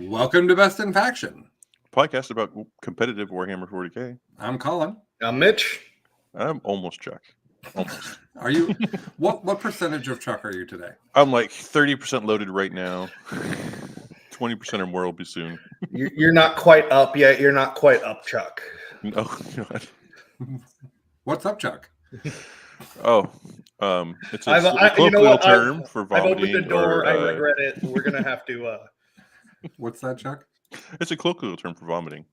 Welcome to Best in Faction. Podcast about competitive Warhammer 40k. I'm Colin. I'm Mitch. I'm almost Chuck. Almost. Are you? What percentage of Chuck are you today? I'm like 30% loaded right now. 20% or more will be soon. You're not quite up yet. You're not quite up, Chuck. No, God. What's up, Chuck? Oh, it's a colloquial term for vomiting. I've opened the door. I regret it. We're gonna have to. What's that, Chuck? It's a colloquial term for vomiting.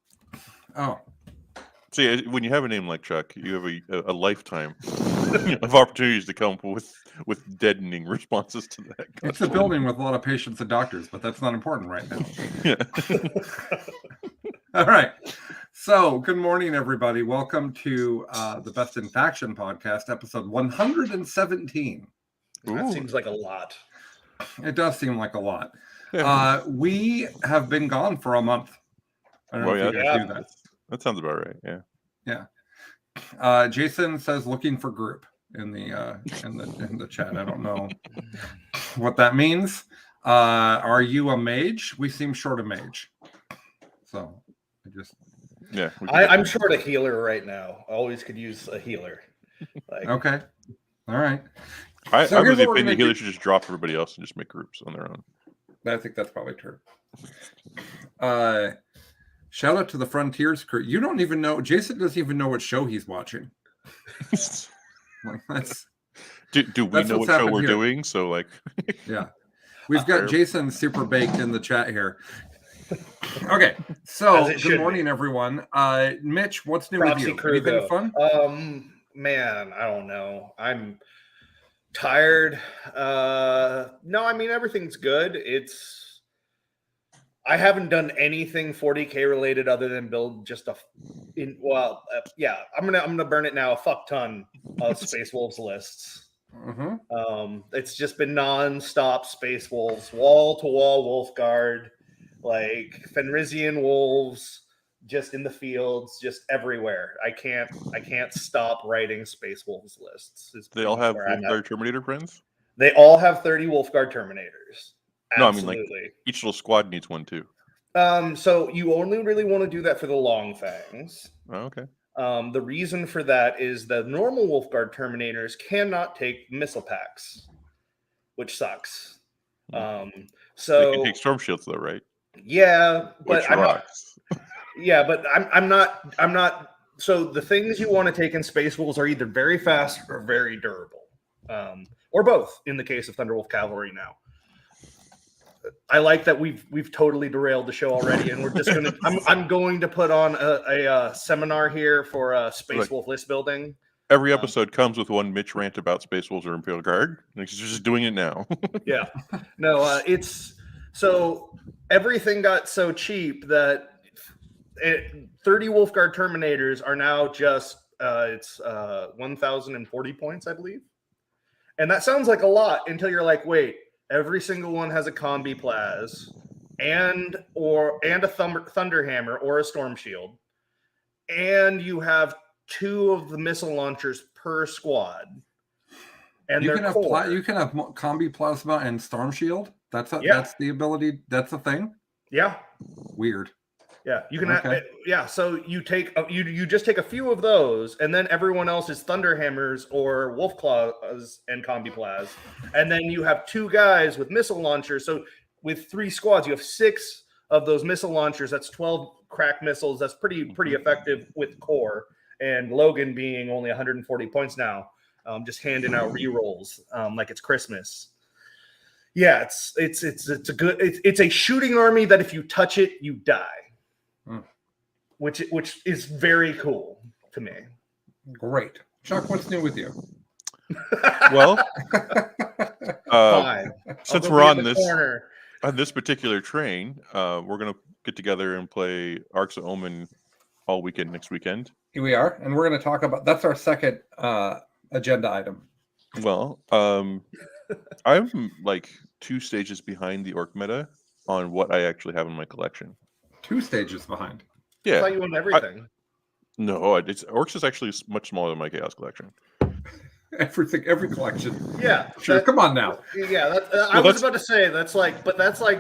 Oh. See, when you have a name like Chuck, you have a lifetime of opportunities to come up with deadening responses to that. It's a building with a lot of patients and doctors, but that's not important right now. Yeah. All right. So, good morning, everybody. Welcome to the Best in Faction podcast, episode 117. That seems like a lot. It does seem like a lot. Yeah. We have been gone for a month. I don't know if you guys do that. That sounds about right. Yeah. Jason says looking for group in the chat. I don't know what that means. Are you a mage? We seem short of mage. So I'm short a healer right now. Always could use a healer. Okay. All right. I'm of the opinion healers should just drop everybody else and just make groups on their own. I think that's probably true. Shout out to the Frontiers crew. You don't even know. Jason doesn't even know what show he's watching. Do we know what show we're doing? So yeah, we've got Jason super baked in the chat here. Okay, so good morning, everyone. Mitch, what's new with you? Anything fun? Man, I don't know. I'm tired. No, I mean everything's good. I haven't done anything 40k related other than build just I'm gonna burn it now. A fuck ton of Space Wolves lists. Mm-hmm. It's just been non-stop Space Wolves, wall to wall Wolf Guard, like Fenrisian wolves, just in the fields, just everywhere. I can't stop writing Space Wolves lists. They all have Wolfguard Terminator friends? They all have 30 Wolfguard Terminators. Absolutely. No, I mean like each little squad needs one too. So you only really want to do that for the long fangs. Oh, okay. The reason for that is the normal Wolfguard Terminators cannot take missile packs, which sucks. So they can take storm shields though, right? Yeah, but I'm not. So the things you want to take in Space Wolves are either very fast or very durable, or both. In the case of Thunderwolf Cavalry now. I like that we've totally derailed the show already, and we're just gonna. I'm going to put on a seminar here for Space Wolf list building. Every episode comes with one Mitch rant about Space Wolves or Imperial Guard. He's just doing it now. Yeah, no, it's so everything got so cheap that 30 Wolfguard Terminators are now just it's 1,040 points, I believe, and that sounds like a lot until you're like, wait. Every single one has a combi plaz and a thunder hammer or a storm shield, and you have 2 of the missile launchers per squad. And you can have combi plasma and storm shield. That's the ability. That's a thing. Yeah. Weird. Yeah, you can. So you take you just take a few of those, and then everyone else is thunder hammers or wolf claws and combi plaz, and then you have 2 guys with missile launchers. So with 3 squads, you have 6 of those missile launchers. That's 12 crack missiles. That's pretty effective with core. And Logan being only 140 points now, just handing out rerolls like it's Christmas. Yeah, it's a shooting army that if you touch it, you die. Which is very cool to me. Great. Chuck, what's new with you? Well, Fine. Since we're on this particular train, we're going to get together and play Arcs of Omen all weekend next weekend. Here we are, and we're going to talk about that's our second agenda item. Well, I'm like 2 stages behind the Orc meta on what I actually have in my collection. 2 stages behind. Yeah, I thought you owned everything. No, Orcs is actually much smaller than my Chaos collection. Everything, every collection. Yeah, Sure. Come on now. Yeah, I was about to say that's like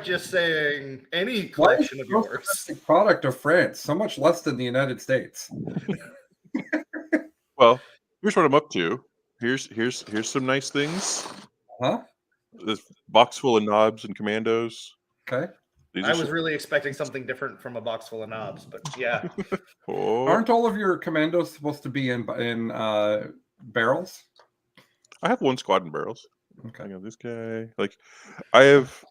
just saying any collection of yours. Domestic product of France, so much less than the United States. Well, here's what I'm up to. Here's some nice things. Huh? This box full of knobs and commandos. Okay. I was really expecting something different from a box full of knobs, but yeah. Aren't all of your commandos supposed to be in barrels? I have one squad in barrels. Okay. I got this guy. Like, I have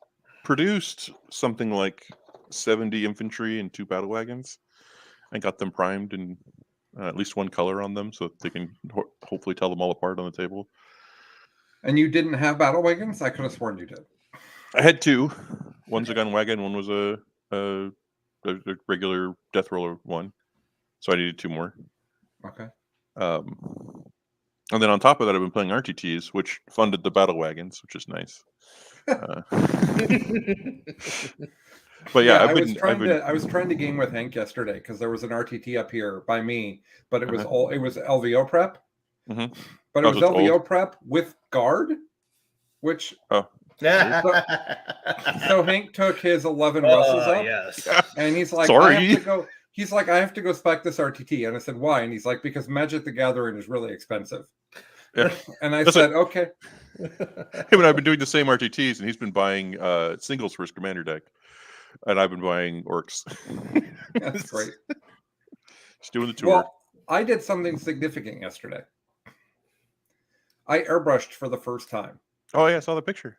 produced something like 70 infantry and 2 battle wagons, and got them primed and at least one color on them, so that they can hopefully tell them all apart on the table. And you didn't have battle wagons? I could have sworn you did. I had 2. One's a gun wagon. One was a regular death roller one. So I needed 2 more. Okay. And then on top of that, I've been playing RTTs, which funded the battle wagons, which is nice. But yeah, I was trying to game with Hank yesterday because there was an RTT up here by me, but it was it was LVO prep. Mm-hmm. But it was LVO prep with guard, which so Hank took his 11 Russes up, yes. And he's like, sorry. I have to go. He's like, I have to go spec this RTT, and I said, why? And he's like, because Magic the Gathering is really expensive. Yeah. And I said, okay. Him and I've been doing the same RTTs, and he's been buying singles for his commander deck, and I've been buying orcs. That's great. Just doing the tour. Well, I did something significant yesterday. I airbrushed for the first time. Oh yeah, I saw the picture.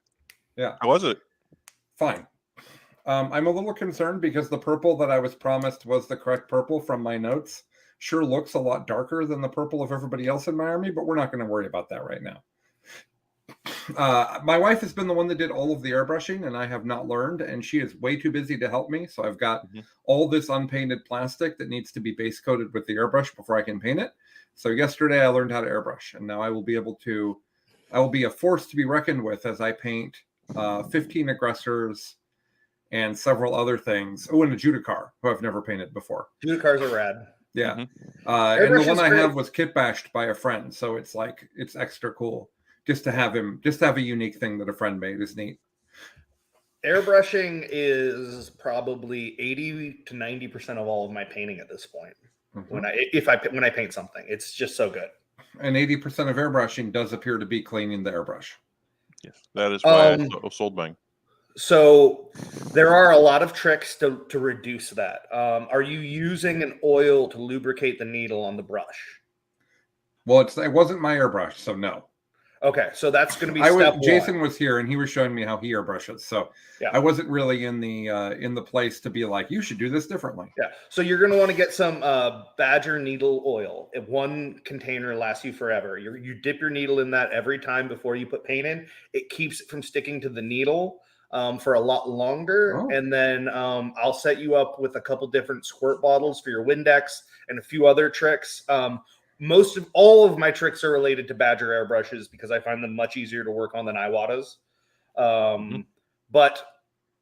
Yeah. How was it? Fine. I'm a little concerned because the purple that I was promised was the correct purple from my notes sure looks a lot darker than the purple of everybody else in my army, but we're not going to worry about that right now. My wife has been the one that did all of the airbrushing, and I have not learned, and she is way too busy to help me. So I've got all this unpainted plastic that needs to be base coated with the airbrush before I can paint it. So yesterday I learned how to airbrush, and now I will be a force to be reckoned with as I paint 15 aggressors and several other things. Oh, and a Judicar, who I've never painted before. Judicars are rad. Yeah. And the one I have was kit bashed by a friend, so it's like it's extra cool. Just to have a unique thing that a friend made is neat. Airbrushing is probably 80 to 90% of all of my painting at this point. When I paint something, it's just so good. And 80% of airbrushing does appear to be cleaning the airbrush. Yes, that is why I sold mine. So there are a lot of tricks to reduce that. Are you using an oil to lubricate the needle on the brush? Well, it wasn't my airbrush, so no. Okay, so that's going to be step one. Jason was here, and he was showing me how he airbrushes. So yeah. I wasn't really in the place to be like, you should do this differently. Yeah. So you're going to want to get some Badger needle oil. If one container lasts you forever, you dip your needle in that every time before you put paint in. It keeps it from sticking to the needle for a lot longer. Oh. And then I'll set you up with a couple different squirt bottles for your Windex and a few other tricks. Most of all of my tricks are related to Badger airbrushes because I find them much easier to work on than Iwatas. But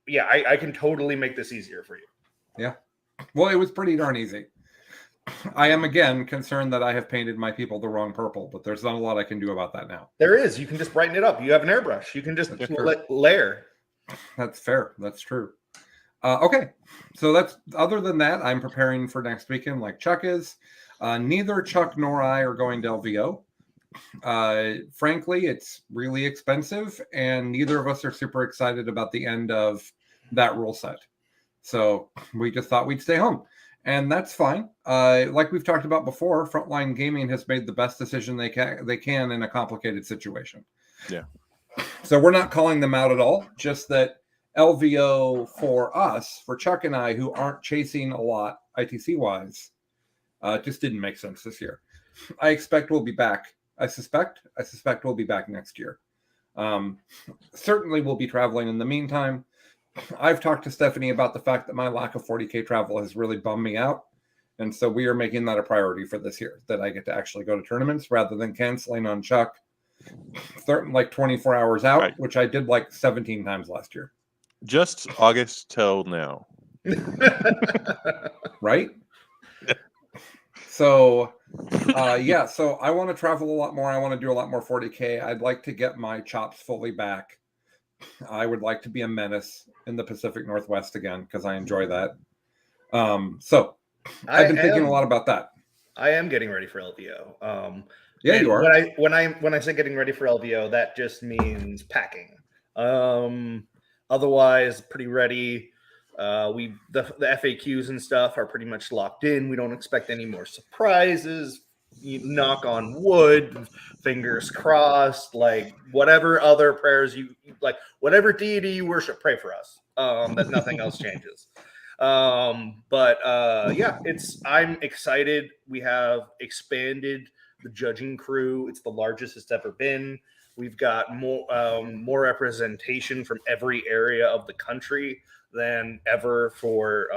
yeah, I can totally make this easier for you. Yeah. Well, it was pretty darn easy. I am again concerned that I have painted my people the wrong purple, but there's not a lot I can do about that now. There is. You can just brighten it up. You have an airbrush. You can just layer. That's fair. That's true. Okay. So that's other than that, I'm preparing for next weekend like Chuck is. Neither Chuck nor I are going to LVO. Frankly, it's really expensive, and neither of us are super excited about the end of that rule set. So we just thought we'd stay home, and that's fine. Like we've talked about before, Frontline Gaming has made the best decision they can in a complicated situation. Yeah. So we're not calling them out at all, just that LVO for us, for Chuck and I, who aren't chasing a lot ITC-wise, just didn't make sense this year. I expect we'll be back. I suspect we'll be back next year. Certainly we'll be traveling in the meantime. I've talked to Stephanie about the fact that my lack of 40K travel has really bummed me out. And so we are making that a priority for this year, that I get to actually go to tournaments rather than canceling on Chuck like 24 hours out, right, which I did like 17 times last year. Just August till now. Right? So Yeah, so I want to travel a lot more. I want to do a lot more 40K. I'd like to get my chops fully back. I would like to be a menace in the Pacific Northwest again because I enjoy that. So I've been thinking a lot about that. I am getting ready for LVO. Yeah, you are. When I say getting ready for LVO, that just means packing. Otherwise, pretty ready. The FAQs and stuff are pretty much locked in. We don't expect any more surprises. You knock on wood, fingers crossed, like whatever other prayers you like, whatever deity you worship, pray for us. That nothing else changes. Yeah, I'm excited. We have expanded the judging crew. It's the largest it's ever been. We've got more representation from every area of the country than ever for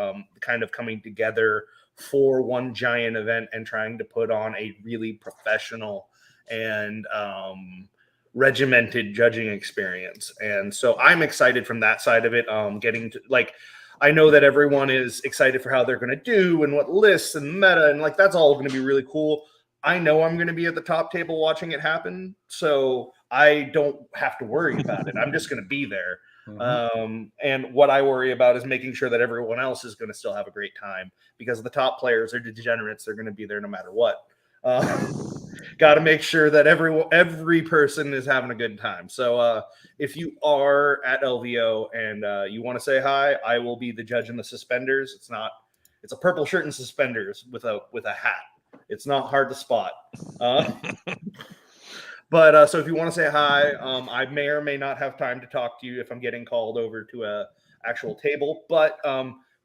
kind of coming together for one giant event and trying to put on a really professional and regimented judging experience. And so I'm excited from that side of it. Getting to I know that everyone is excited for how they're going to do and what lists and meta, and that's all going to be really cool. I know I'm going to be at the top table watching it happen, so I don't have to worry about it. I'm just going to be there. Mm-hmm. And what I worry about is making sure that everyone else is going to still have a great time, because the top players are degenerates. They're going to be there no matter what. Got to make sure that every person is having a good time. So if you are at LVO and you want to say hi, I will be the judge in the suspenders. It's a purple shirt and suspenders with a hat. It's not hard to spot. But so if you want to say hi, I may or may not have time to talk to you if I'm getting called over to a actual table. But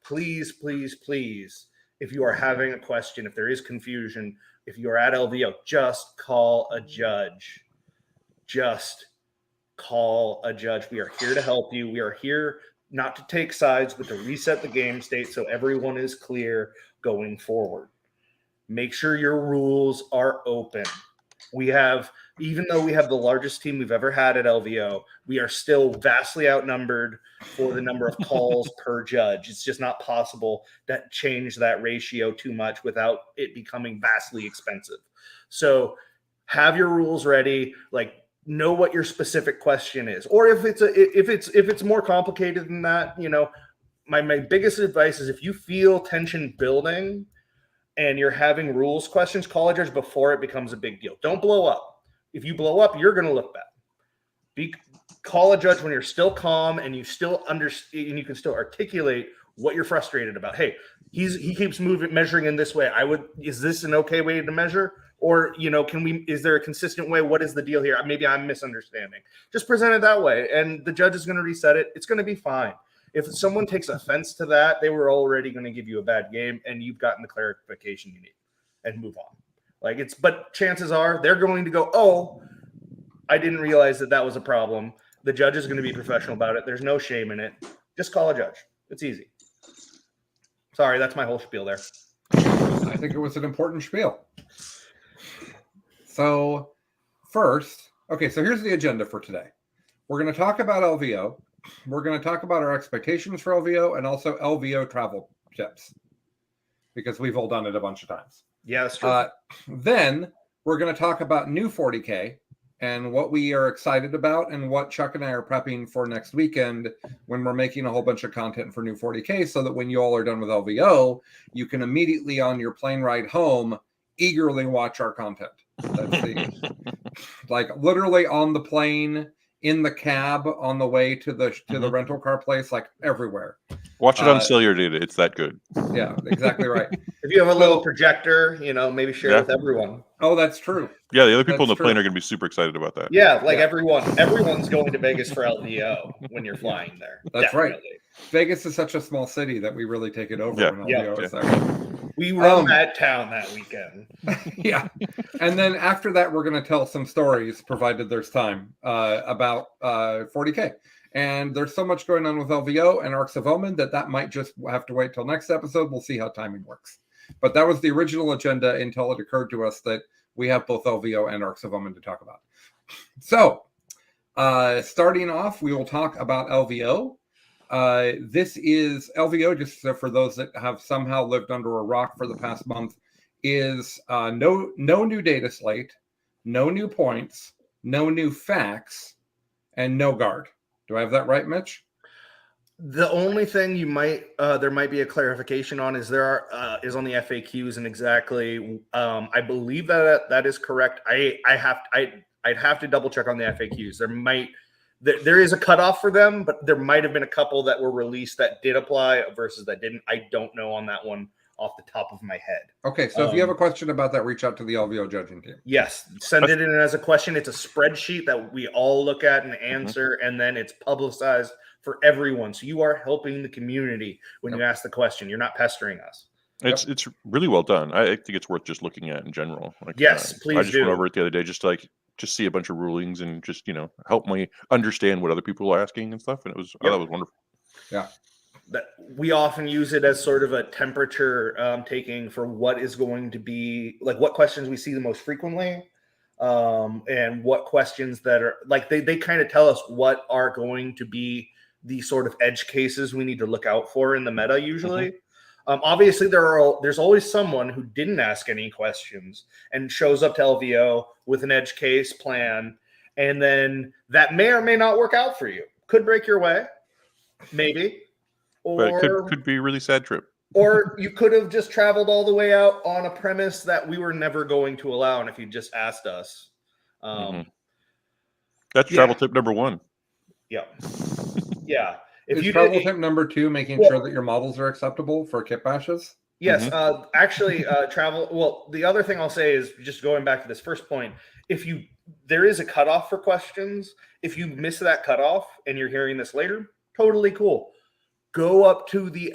please, please, please, if you are having a question, if there is confusion, if you are at LVO, just call a judge. Just call a judge. We are here to help you. We are here not to take sides, but to reset the game state so everyone is clear going forward. Make sure your rules are open. Even though we have the largest team we've ever had at LVO, we are still vastly outnumbered for the number of calls per judge. It's just not possible to change that ratio too much without it becoming vastly expensive. So have your rules ready, know what your specific question is. Or if it's more complicated than that, my biggest advice is if you feel tension building and you're having rules questions, call a judge before it becomes a big deal. Don't blow up. If you blow up, you're going to look bad. Call a judge when you're still calm and you still understand and you can still articulate what you're frustrated about. Hey, he keeps measuring in this way. Is this an okay way to measure? Or, is there a consistent way? What is the deal here? Maybe I'm misunderstanding. Just present it that way. And the judge is going to reset it. It's going to be fine. If someone takes offense to that, they were already going to give you a bad game and you've gotten the clarification you need and move on. But chances are they're going to go, oh, I didn't realize that was a problem. The judge is going to be professional about it. There's no shame in it. Just call a judge. It's easy. Sorry, that's my whole spiel there. I think it was an important spiel. So first, okay, so here's the agenda for today. We're going to talk about LVO. We're going to talk about our expectations for LVO and also LVO travel tips, because we've all done it a bunch of times. Yeah, that's true. Then we're going to talk about new 40K and what we are excited about and what Chuck and I are prepping for next weekend when we're making a whole bunch of content for new 40K, so that when you all are done with LVO, you can immediately on your plane ride home eagerly watch our content. That's literally on the plane, in the cab, on the way to the rental car place, everywhere. Watch it on cellular data. It's that good. Yeah, exactly right. If you have a little projector, maybe share it with everyone. Oh, that's true. Yeah, the other people on the plane are going to be super excited about that. Yeah, everyone's going to Vegas for LVO when you're flying there. That's Definitely. right. Vegas is such a small city that we really take it over when LVO is there. We run that town that weekend. Yeah. And then after that, we're going to tell some stories, provided there's time, about 40K. And there's so much going on with LVO and Arcs of Omen that might just have to wait till next episode. We'll see how timing works. But that was the original agenda until it occurred to us that we have both LVO and Arcs of Omen to talk about. So starting off, we will talk about LVO. This is LVO, just for those that have somehow lived under a rock for the past month, is no new data slate, no new points, no new facts, and no guard. Do I have that right, Mitch? The only thing you might there might be a clarification on is is on the FAQs, and exactly I believe that is correct. I'd have to double check on the FAQs. There is a cutoff for them, but there might have been a couple that were released that did apply versus that didn't. I don't know on that one off the top of my head. Okay, so if you have a question about that, reach out to the LVO judging team. Yes, send it in as a question. It's a spreadsheet that we all look at and answer, and then it's publicized for everyone. So you are helping the community when you ask the question. You're not pestering us. It's really well done. I think it's worth just looking at in general. Like, yes, please I just went over it the other day just to see a bunch of rulings and just help me understand what other people are asking and stuff. And I thought it was wonderful. Yeah. That we often use it as sort of a temperature taking for what is going to be like what questions we see the most frequently, and what questions that are like they kind of tell us what are going to be the sort of edge cases we need to look out for in the meta usually. Obviously, there's always someone who didn't ask any questions and shows up to LVO with an edge case plan, and then that may or may not work out for you. Could break your way, maybe. But it could be a really sad trip. Or you could have just traveled all the way out on a premise that we were never going to allow, and if you just asked us. That's travel tip number 1. Yeah. Yeah. Is travel tip number 2 making sure that your models are acceptable for kit bashes? Yes. Actually, travel. Well, the other thing I'll say is just going back to this first point. There is a cutoff for questions. If you miss that cutoff and you're hearing this later, totally cool. Go up to the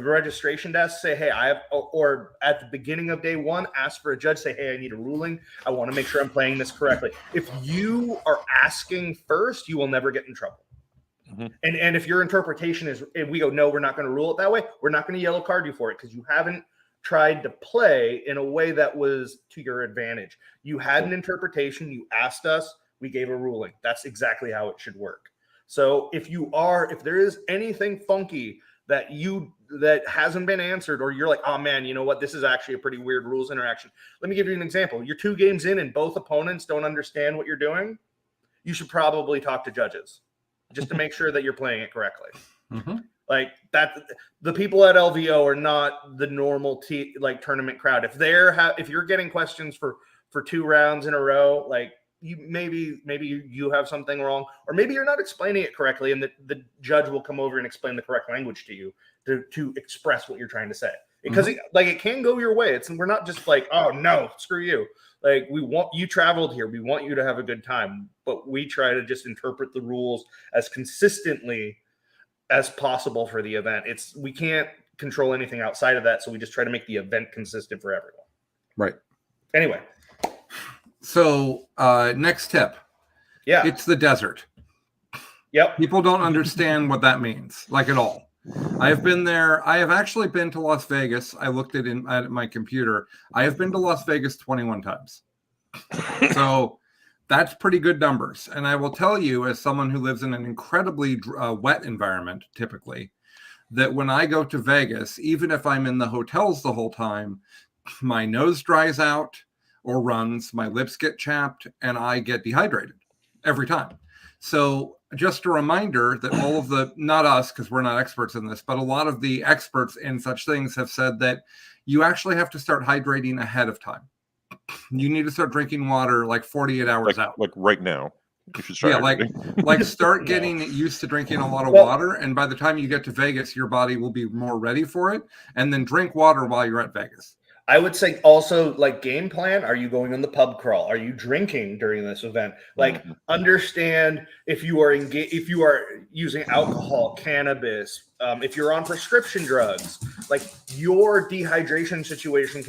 registration desk, say, hey, or at the beginning of day 1, ask for a judge, say, hey, I need a ruling. I want to make sure I'm playing this correctly. If you are asking first, you will never get in trouble. And if your interpretation is, if we go, no, we're not going to rule it that way, we're not going to yellow card you for it because you haven't tried to play in a way that was to your advantage. You had an interpretation, you asked us, we gave a ruling. That's exactly how it should work. So if there is anything funky that hasn't been answered, or you're like, oh man, you know what, this is actually a pretty weird rules interaction. Let me give you an example. You're 2 games in and both opponents don't understand what you're doing. You should probably talk to judges just to make sure that you're playing it correctly. Like that, the people at LVO are not the normal tournament crowd. If you're getting questions for 2 rounds in a row, like, maybe you have something wrong, or maybe you're not explaining it correctly, and the judge will come over and explain the correct language to you to express what you're trying to say. Because it can go your way. We're not just like, oh no, screw you. Like, we want you traveled here. We want you to have a good time, but we try to just interpret the rules as consistently as possible for the event. We can't control anything outside of that, so we just try to make the event consistent for everyone. Right. Anyway. So next tip. Yeah. It's the desert. Yep. People don't understand what that means, like, at all. I have been there. I have actually been to Las Vegas. I looked at my computer. I have been to Las Vegas 21 times. So that's pretty good numbers. And I will tell you, as someone who lives in an incredibly wet environment, typically, that when I go to Vegas, even if I'm in the hotels the whole time, my nose dries out or runs, my lips get chapped, and I get dehydrated every time. So just a reminder that all of not us, because we're not experts in this, but a lot of the experts in such things have said that you actually have to start hydrating ahead of time. You need to start drinking water like 48 hours out. Like right now. You should start like start getting used to drinking a lot of water, and by the time you get to Vegas, your body will be more ready for it. And then drink water while you're at Vegas. I would say also, like, game plan. Are you going on the pub crawl? Are you drinking during this event? Like, understand if you are using alcohol, cannabis, if you're on prescription drugs, like, your dehydration situation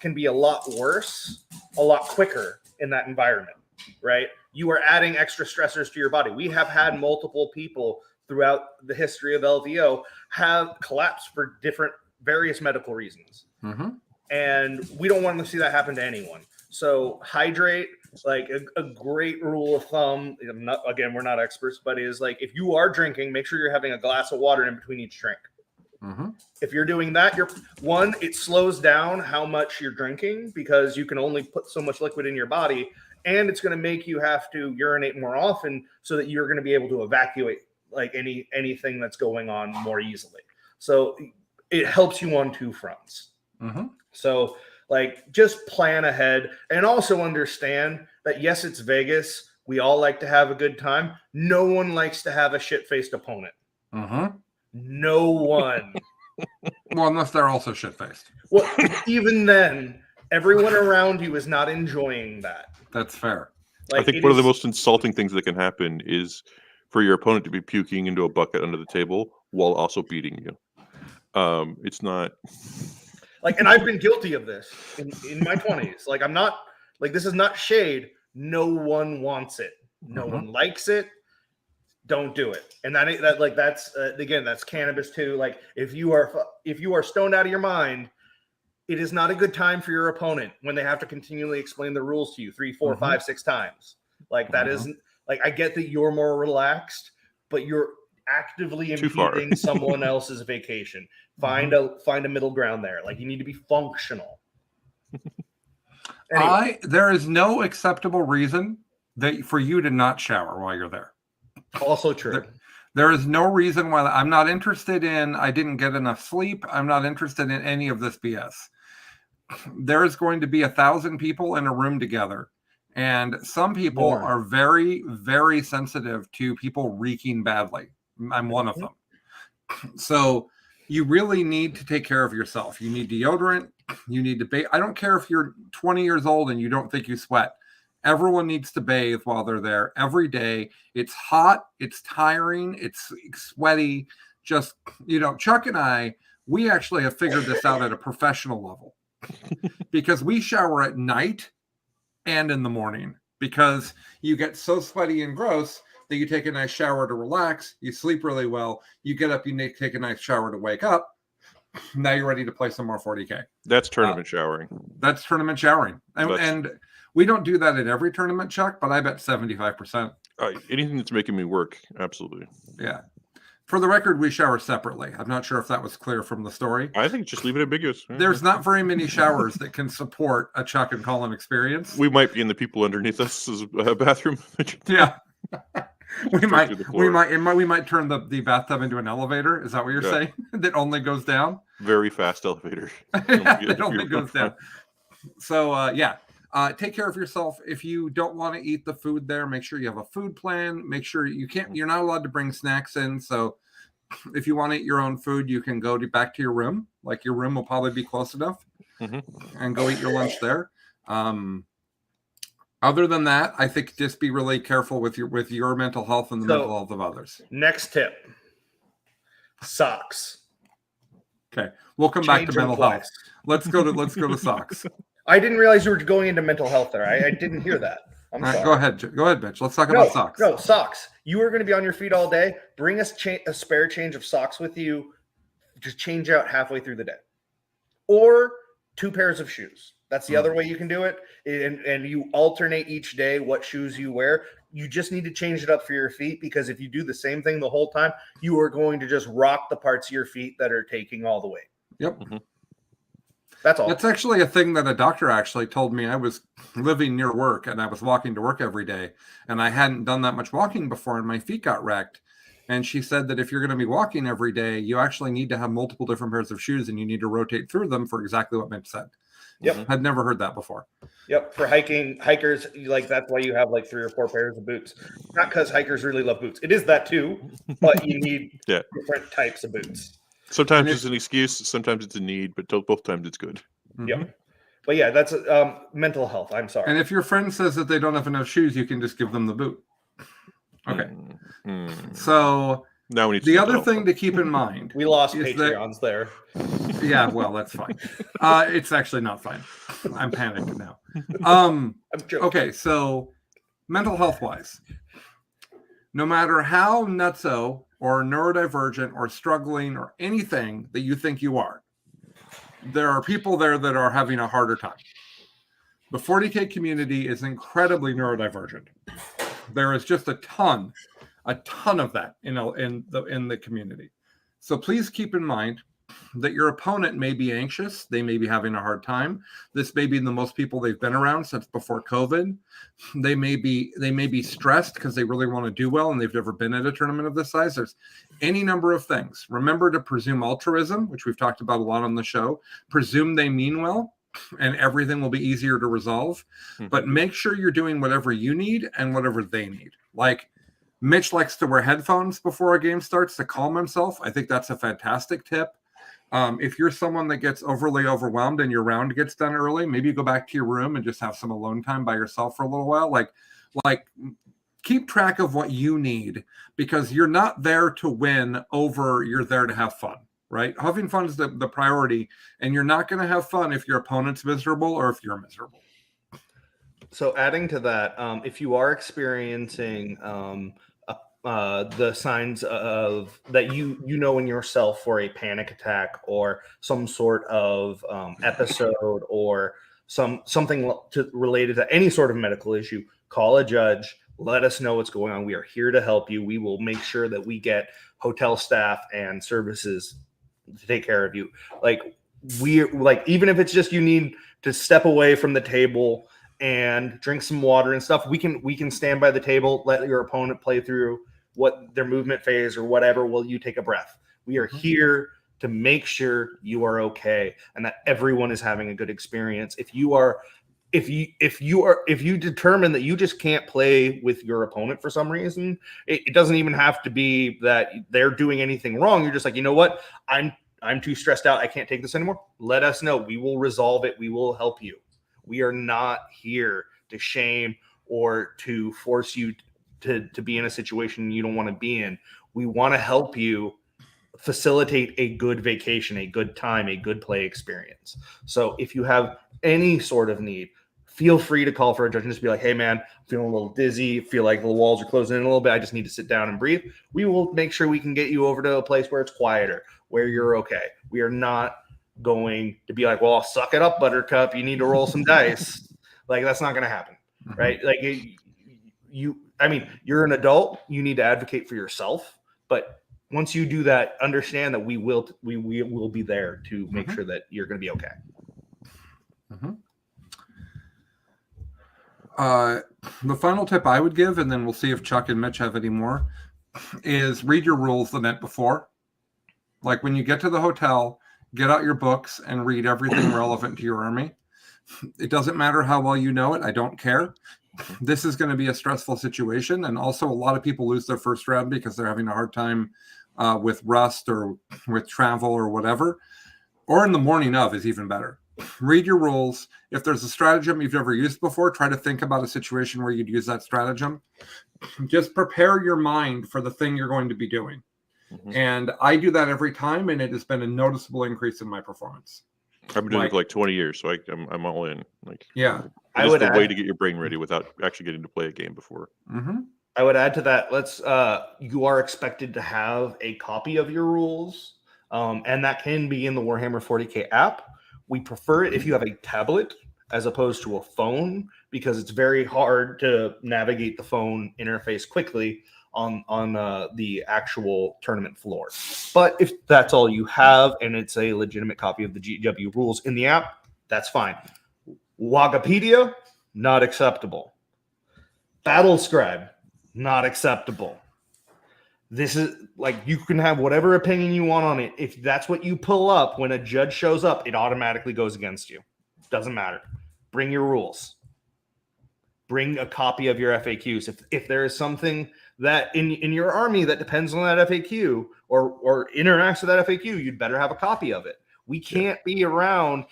can be a lot worse, a lot quicker in that environment, right? You are adding extra stressors to your body. We have had multiple people throughout the history of LVO have collapsed for various medical reasons. And we don't want to see that happen to anyone. So hydrate, like, a great rule of thumb. We're not experts, but is like, if you are drinking, make sure you're having a glass of water in between each drink. Mm-hmm. If you're doing that, it slows down how much you're drinking because you can only put so much liquid in your body, and it's going to make you have to urinate more often so that you're going to be able to evacuate like anything that's going on more easily. So it helps you on two fronts. Mm-hmm. So like just plan ahead and also understand that yes, it's Vegas. We all like to have a good time. No one likes to have a shit-faced opponent. Mm-hmm. No one. Well, unless they're also shit-faced. Well, even then, everyone around you is not enjoying that. That's fair. I think one of the most insulting things that can happen is for your opponent to be puking into a bucket under the table while also beating you. It's not like, and I've been guilty of this in my 20s. Like, I'm not like, this is not shade. No one wants it. No one likes it. Don't do it. And that's again, that's cannabis too. Like if you are stoned out of your mind, it is not a good time for your opponent when they have to continually explain the rules to you 3, 4, 5, 6 times. Like that isn't like, I get that you're more relaxed, but you're actively impeding someone else's vacation. Find a middle ground there. Like you need to be functional. Anyway. There is no acceptable reason for you to not shower while you're there. Also true. There is no reason why. I'm not interested in, I didn't get enough sleep. I'm not interested in any of this BS. There is going to be 1,000 people in a room together. And some people are very, very sensitive to people reeking badly. I'm one of them. So you really need to take care of yourself. You need deodorant. You need to bathe. I don't care if you're 20 years old and you don't think you sweat. Everyone needs to bathe while they're there every day. It's hot. It's tiring. It's sweaty. Just, Chuck and I, we actually have figured this out at a professional level because we shower at night and in the morning because you get so sweaty and gross that you take a nice shower to relax. You sleep really well. You get up, you take a nice shower to wake up. Now you're ready to play some more 40K. That's tournament showering. That's tournament showering. And we don't do that at every tournament, Chuck, but I bet 75%. Anything that's making me work, absolutely. Yeah. For the record, we shower separately. I'm not sure if that was clear from the story. I think just leave it ambiguous. There's not very many showers that can support a Chuck and Colin experience. We might be in the people underneath us as a bathroom. Yeah. We might turn the bathtub into an elevator. Is that what you're saying? That only goes down? Very fast elevator. It only goes down. So take care of yourself. If you don't want to eat the food there, make sure you have a food plan. Make sure you're not allowed to bring snacks in. So if you want to eat your own food, you can go back to your room. Like your room will probably be close enough and go eat your lunch there. Other than that, I think just be really careful with your mental health and the mental health of others. Next tip: socks. Okay, we'll come back to mental health. Let's go to socks. I didn't realize you were going into mental health there. I didn't hear that. I'm sorry. Go ahead, Mitch. Let's talk about socks. No, socks. You are going to be on your feet all day. Bring a spare change of socks with you. Just change out halfway through the day, or 2 pairs of shoes. That's the other way you can do it. And you alternate each day what shoes you wear. You just need to change it up for your feet because if you do the same thing the whole time, you are going to just rock the parts of your feet that are taking all the weight. Yep. That's all. That's actually a thing that a doctor actually told me. I was living near work and I was walking to work every day and I hadn't done that much walking before and my feet got wrecked. And she said that if you're going to be walking every day, you actually need to have multiple different pairs of shoes and you need to rotate through them for exactly what Mitch said. Yep. I'd never heard that before. Yep. For hikers, that's why you have 3 or 4 pairs of boots. Not because hikers really love boots. It is that too, but you need different types of boots. Sometimes it's an excuse, sometimes it's a need, but both times it's good. Yep. But yeah, that's mental health. I'm sorry. And if your friend says that they don't have enough shoes, you can just give them the boot. Okay. So now we need the other thing to keep in mind. We lost Patreons there. Yeah, well, that's fine. It's actually not fine. I'm panicking now. I'm joking. Okay, so mental health wise, no matter how nutso or neurodivergent or struggling or anything that you think you are, there are people there that are having a harder time. The 40K community is incredibly neurodivergent. There is just a ton of that in the community. So please keep in mind that your opponent may be anxious. They may be having a hard time. This may be the most people they've been around since before COVID. They may be stressed because they really want to do well and they've never been at a tournament of this size. There's any number of things. Remember to presume altruism, which we've talked about a lot on the show. Presume they mean well, and everything will be easier to resolve. But make sure you're doing whatever you need and whatever they need. Like Mitch likes to wear headphones before a game starts to calm himself. I think that's a fantastic tip. If you're someone that gets overly overwhelmed and your round gets done early, maybe you go back to your room and just have some alone time by yourself for a little while. Like keep track of what you need, because you're not there to win over, you're there to have fun, right? Having fun is the priority, and you're not going to have fun if your opponent's miserable or if you're miserable. So adding to that, if you are experiencing the signs of that you know in yourself for a panic attack or some sort of episode or something related to any sort of medical issue, call a judge. Let us know what's going on. We are here to help you. We will make sure that we get hotel staff and services to take care of you. Even if it's just you need to step away from the table and drink some water and stuff, we can stand by the table, let your opponent play through what their movement phase or whatever while you take a breath. We are here to make sure you are okay and that everyone is having a good experience. If you determine that you just can't play with your opponent for some reason, it doesn't even have to be that they're doing anything wrong. You're just like, you know what? I'm too stressed out. I can't take this anymore. Let us know. We will resolve it. We will help you. We are not here to shame or to force you to be in a situation you don't want to be in. We want to help you facilitate a good vacation, a good time, a good play experience. So if you have any sort of need, feel free to call for a judge and just be like, hey man, I'm feeling a little dizzy, feel like the walls are closing in a little bit. I just need to sit down and breathe. We will make sure we can get you over to a place where it's quieter, where you're okay. We are not going to be like, well, suck it up, Buttercup. You need to roll some dice. Like, that's not going to happen, right? Like you're an adult. You need to advocate for yourself. But once you do that, understand that we will be there to make sure that you're going to be okay. The final tip I would give, and then we'll see if Chuck and Mitch have any more, is read your rules the night before. Like when you get to the hotel, get out your books and read everything relevant to your army. It doesn't matter how well you know it. I don't care. This is going to be a stressful situation. And also a lot of people lose their first round because they're having a hard time with rust or with travel or whatever. Or in the morning of is even better. Read your rules. If there's a stratagem you've never used before, try to think about a situation where you'd use that stratagem. Just prepare your mind for the thing you're going to be doing. And I do that every time, and it has been a noticeable increase in my performance. I've been doing it for like 20 years, so I'm all in. Like, yeah, it's just a way to get your brain ready without actually getting to play a game before. I would add to that. You are expected to have a copy of your rules, and that can be in the Warhammer 40K app. We prefer it if you have a tablet as opposed to a phone, because it's very hard to navigate the phone interface quickly on the actual tournament floor. But if that's all you have and it's a legitimate copy of the GW rules in the app, that's fine. Wikipedia, not acceptable. Battle Scribe, not acceptable. This is like, you can have whatever opinion you want on it. If that's what you pull up when a judge shows up, it automatically goes against you. Doesn't matter. Bring your rules. Bring a copy of your FAQs. If there is something that in your army that depends on that FAQ or interacts with that FAQ, you'd better have a copy of it. We can't be around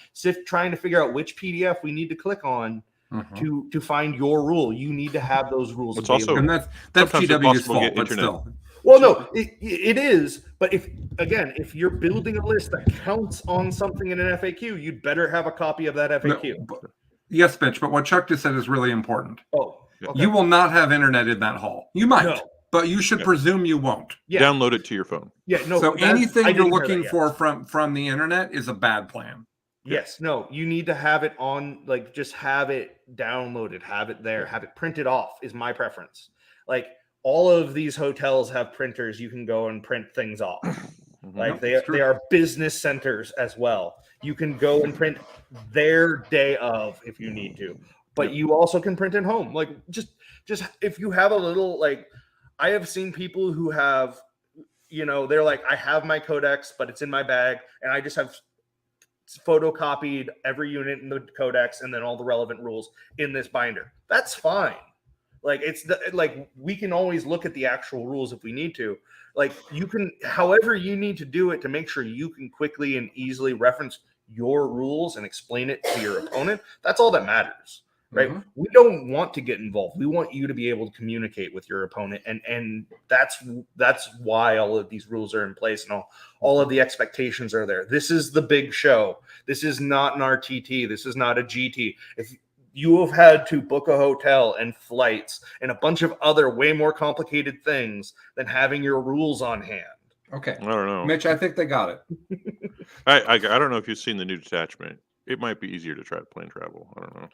trying to figure out which PDF we need to click on to find your rule. You need to have those rules. It's also, and that's GW's fault, but still. Well, no, it is. But if you're building a list that counts on something in an FAQ, you'd better have a copy of that FAQ. No, yes, Mitch, but what Chuck just said is really important. Oh, okay. You will not have internet in that hall. You might, but you should presume you won't. Yeah. Download it to your phone. Yeah, no. So anything you're looking for from the internet is a bad plan. Yes, no, you need to have it on, like, just have it downloaded, have it there, have it printed off is my preference. Like, all of these hotels have printers. You can go and print things off. Like they are business centers as well. You can go and print their day of if you need to, but you also can print at home. Like just if you have a little, like, I have seen people who have, they're like, I have my codex, but it's in my bag, and I just have photocopied every unit in the codex and then all the relevant rules in this binder. That's fine. Like we can always look at the actual rules if we need to. Like you can, however you need to do it to make sure you can quickly and easily reference your rules and explain it to your opponent. That's all that matters, right? Mm-hmm. We don't want to get involved. We want you to be able to communicate with your opponent, and that's why all of these rules are in place and all of the expectations are there. This is the big show. This is not an RTT. This is not a GT. If you have had to book a hotel and flights and a bunch of other way more complicated things than having your rules on hand. Okay. I don't know. Mitch, I think they got it. I don't know if you've seen the new detachment. It might be easier to try to plane travel. I don't know.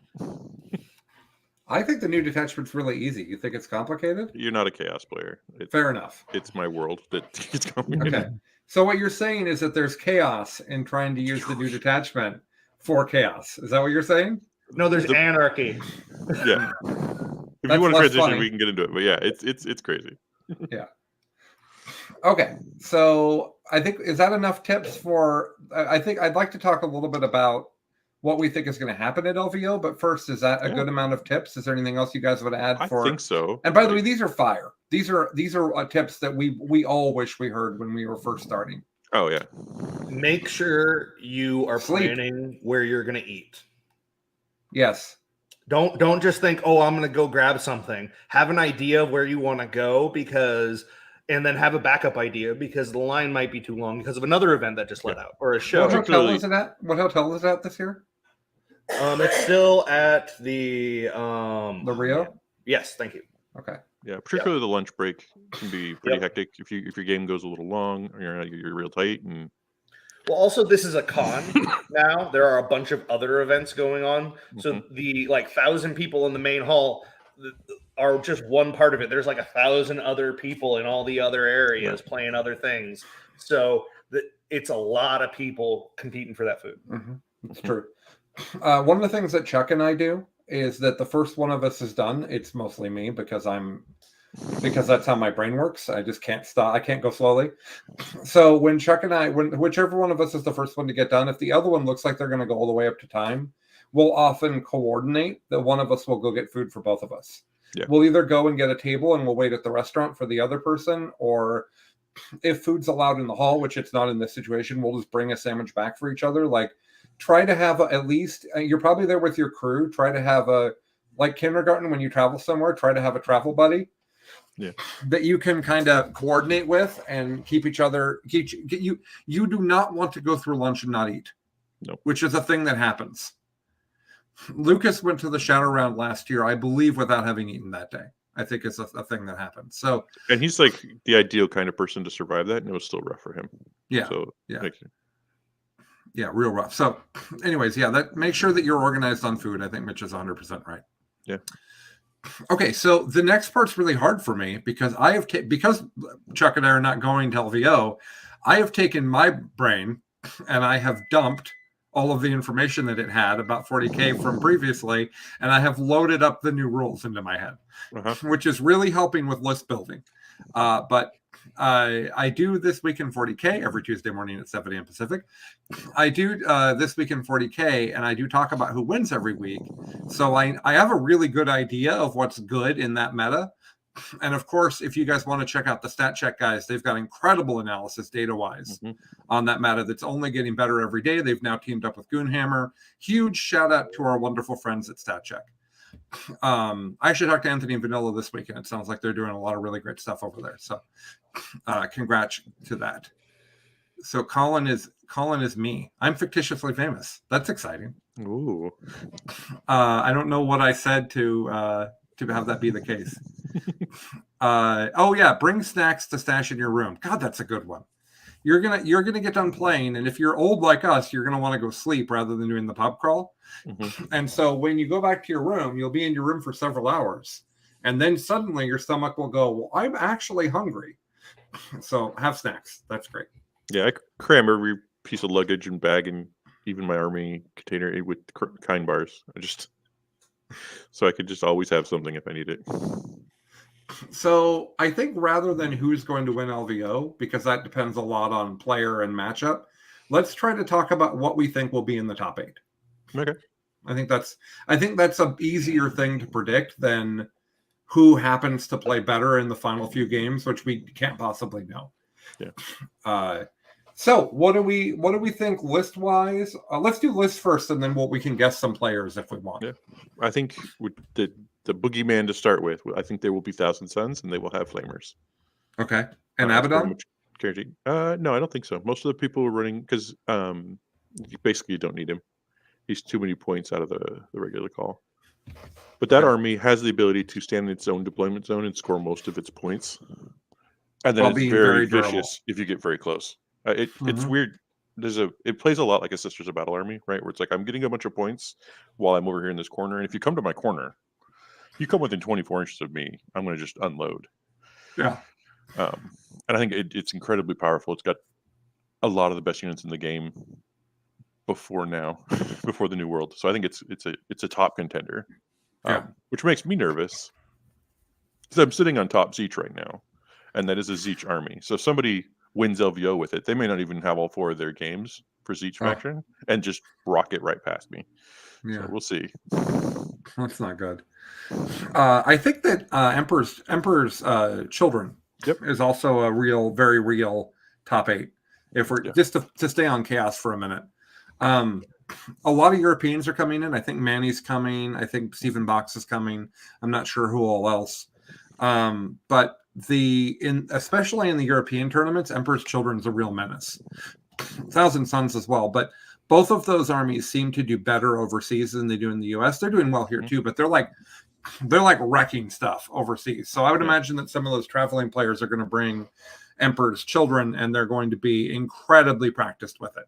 I think the new detachment's really easy. You think it's complicated? You're not a chaos player. Fair enough. It's my world that it's complicated. Okay. So what you're saying is that there's chaos in trying to use the new detachment for chaos. Is that what you're saying? No, there's anarchy. Yeah. If you want to transition, we can get into it. But yeah, it's crazy. Yeah. Okay. So I think, is that enough tips for, I think I'd like to talk a little bit about what we think is going to happen at LVO. But first, is that a good amount of tips? Is there anything else you guys would add for? I think so. And by the way, these are fire. These are tips that we all wish we heard when we were first starting. Oh, yeah. Make sure you are planning where you're going to eat. Yes. Don't just think, oh, I'm going to go grab something. Have an idea of where you want to go, and then have a backup idea, because the line might be too long because of another event that just let out, or a show. What hotel is it at? What hotel is it at this year? It's still at the Rio. Yeah. Yes, thank you. Okay. Yeah, particularly the lunch break can be pretty hectic if your game goes a little long, or you're real tight. And well, also this is a con now. There are a bunch of other events going on, so the 1,000 people in the main hall are just one part of it. There's 1,000 other people in all the other areas playing other things, so it's a lot of people competing for that food. It's true. One of the things that Chuck and I do is that the first one of us is done. It's mostly me because that's how my brain works. I just can't stop. I can't go slowly. So when Chuck and I, whichever one of us is the first one to get done, if the other one looks like they're going to go all the way up to time, we'll often coordinate that one of us will go get food for both of us. Yeah. We'll either go and get a table and we'll wait at the restaurant for the other person, or if food's allowed in the hall, which it's not in this situation, we'll just bring a sandwich back for each other. Try to have at least, you're probably there with your crew. Try to have like kindergarten, when you travel somewhere, try to have a travel buddy that you can kind of coordinate with and keep each other. You do not want to go through lunch and not eat, which is a thing that happens. Lucas went to the shadow round last year, I believe, without having eaten that day. I think it's a thing that happens. So, and he's like the ideal kind of person to survive that, and it was still rough for him. Yeah. So, yeah, real rough. So, anyways, make sure that you're organized on food. I think Mitch is 100% right. Yeah. Okay, so the next part's really hard for me because because Chuck and I are not going to LVO, I have taken my brain and I have dumped all of the information that it had about 40K from previously, and I have loaded up the new rules into my head, which is really helping with list building. But I do This Week in 40K every Tuesday morning at 7 a.m. Pacific. I do This Week in 40K, and I do talk about who wins every week. So I have a really good idea of what's good in that meta. And of course, if you guys want to check out the Stat Check guys, they've got incredible analysis data-wise on that meta that's only getting better every day. They've now teamed up with Goonhammer. Huge shout out to our wonderful friends at Stat Check. I actually talked to Anthony and Vanilla this week, and it sounds like they're doing a lot of really great stuff over there. So congrats to that. So Colin is me. I'm fictitiously famous. That's exciting. Ooh. I don't know what I said to have that be the case. Bring snacks to stash in your room. God, that's a good one. You're gonna get done playing, and if you're old like us, you're gonna want to go sleep rather than doing the pub crawl. And so when you go back to your room, you'll be in your room for several hours, and then suddenly your stomach will go, well, I'm actually hungry. So have snacks. That's great. Yeah, I cram every piece of luggage and bag and even my army container with kind bars. So I could just always have something if I need it. So I think rather than who's going to win LVO, because that depends a lot on player and matchup, let's try to talk about what we think will be in the top 8. Okay. I think that's an easier thing to predict than who happens to play better in the final few games, which we can't possibly know. Yeah. So what do we think list wise? Let's do list first, and then we can guess some players if we want. Yeah, I think with the boogeyman to start with, I think there will be Thousand Suns, and they will have flamers. Okay, and That's pretty Abaddon? much guaranteed. No, I don't think so. Most of the people are running because you don't need him. He's too many points out of the regular call. But that army has the ability to stand in its own deployment zone and score most of its points. And then it's very vicious if you get very close. It's weird. It plays a lot like a Sisters of Battle army, right? Where it's like I'm getting a bunch of points while I'm over here in this corner, and if you come to my corner, you come within 24 inches of me, I'm going to just unload. Yeah. And I think it's incredibly powerful. It's got a lot of the best units in the game before the new world. So I think it's a top contender. Which makes me nervous because I'm sitting on top Zeech right now, and that is a Zeech army. So if somebody wins LVO with it, they may not even have all 4 of their games for Zeech faction and just rocket right past me. Yeah, so we'll see. That's not good. I think that Emperor's Children is also a very real top 8. If we're just to stay on chaos for a minute. A lot of Europeans are coming in. I think Manny's coming. I think Stephen Box is coming. I'm not sure who all else. But especially in the European tournaments, Emperor's Children is a real menace. Thousand Suns as well. But both of those armies seem to do better overseas than they do in the US. They're doing well here too, but they're like wrecking stuff overseas. So I would imagine that some of those traveling players are going to bring Emperor's Children, and they're going to be incredibly practiced with it.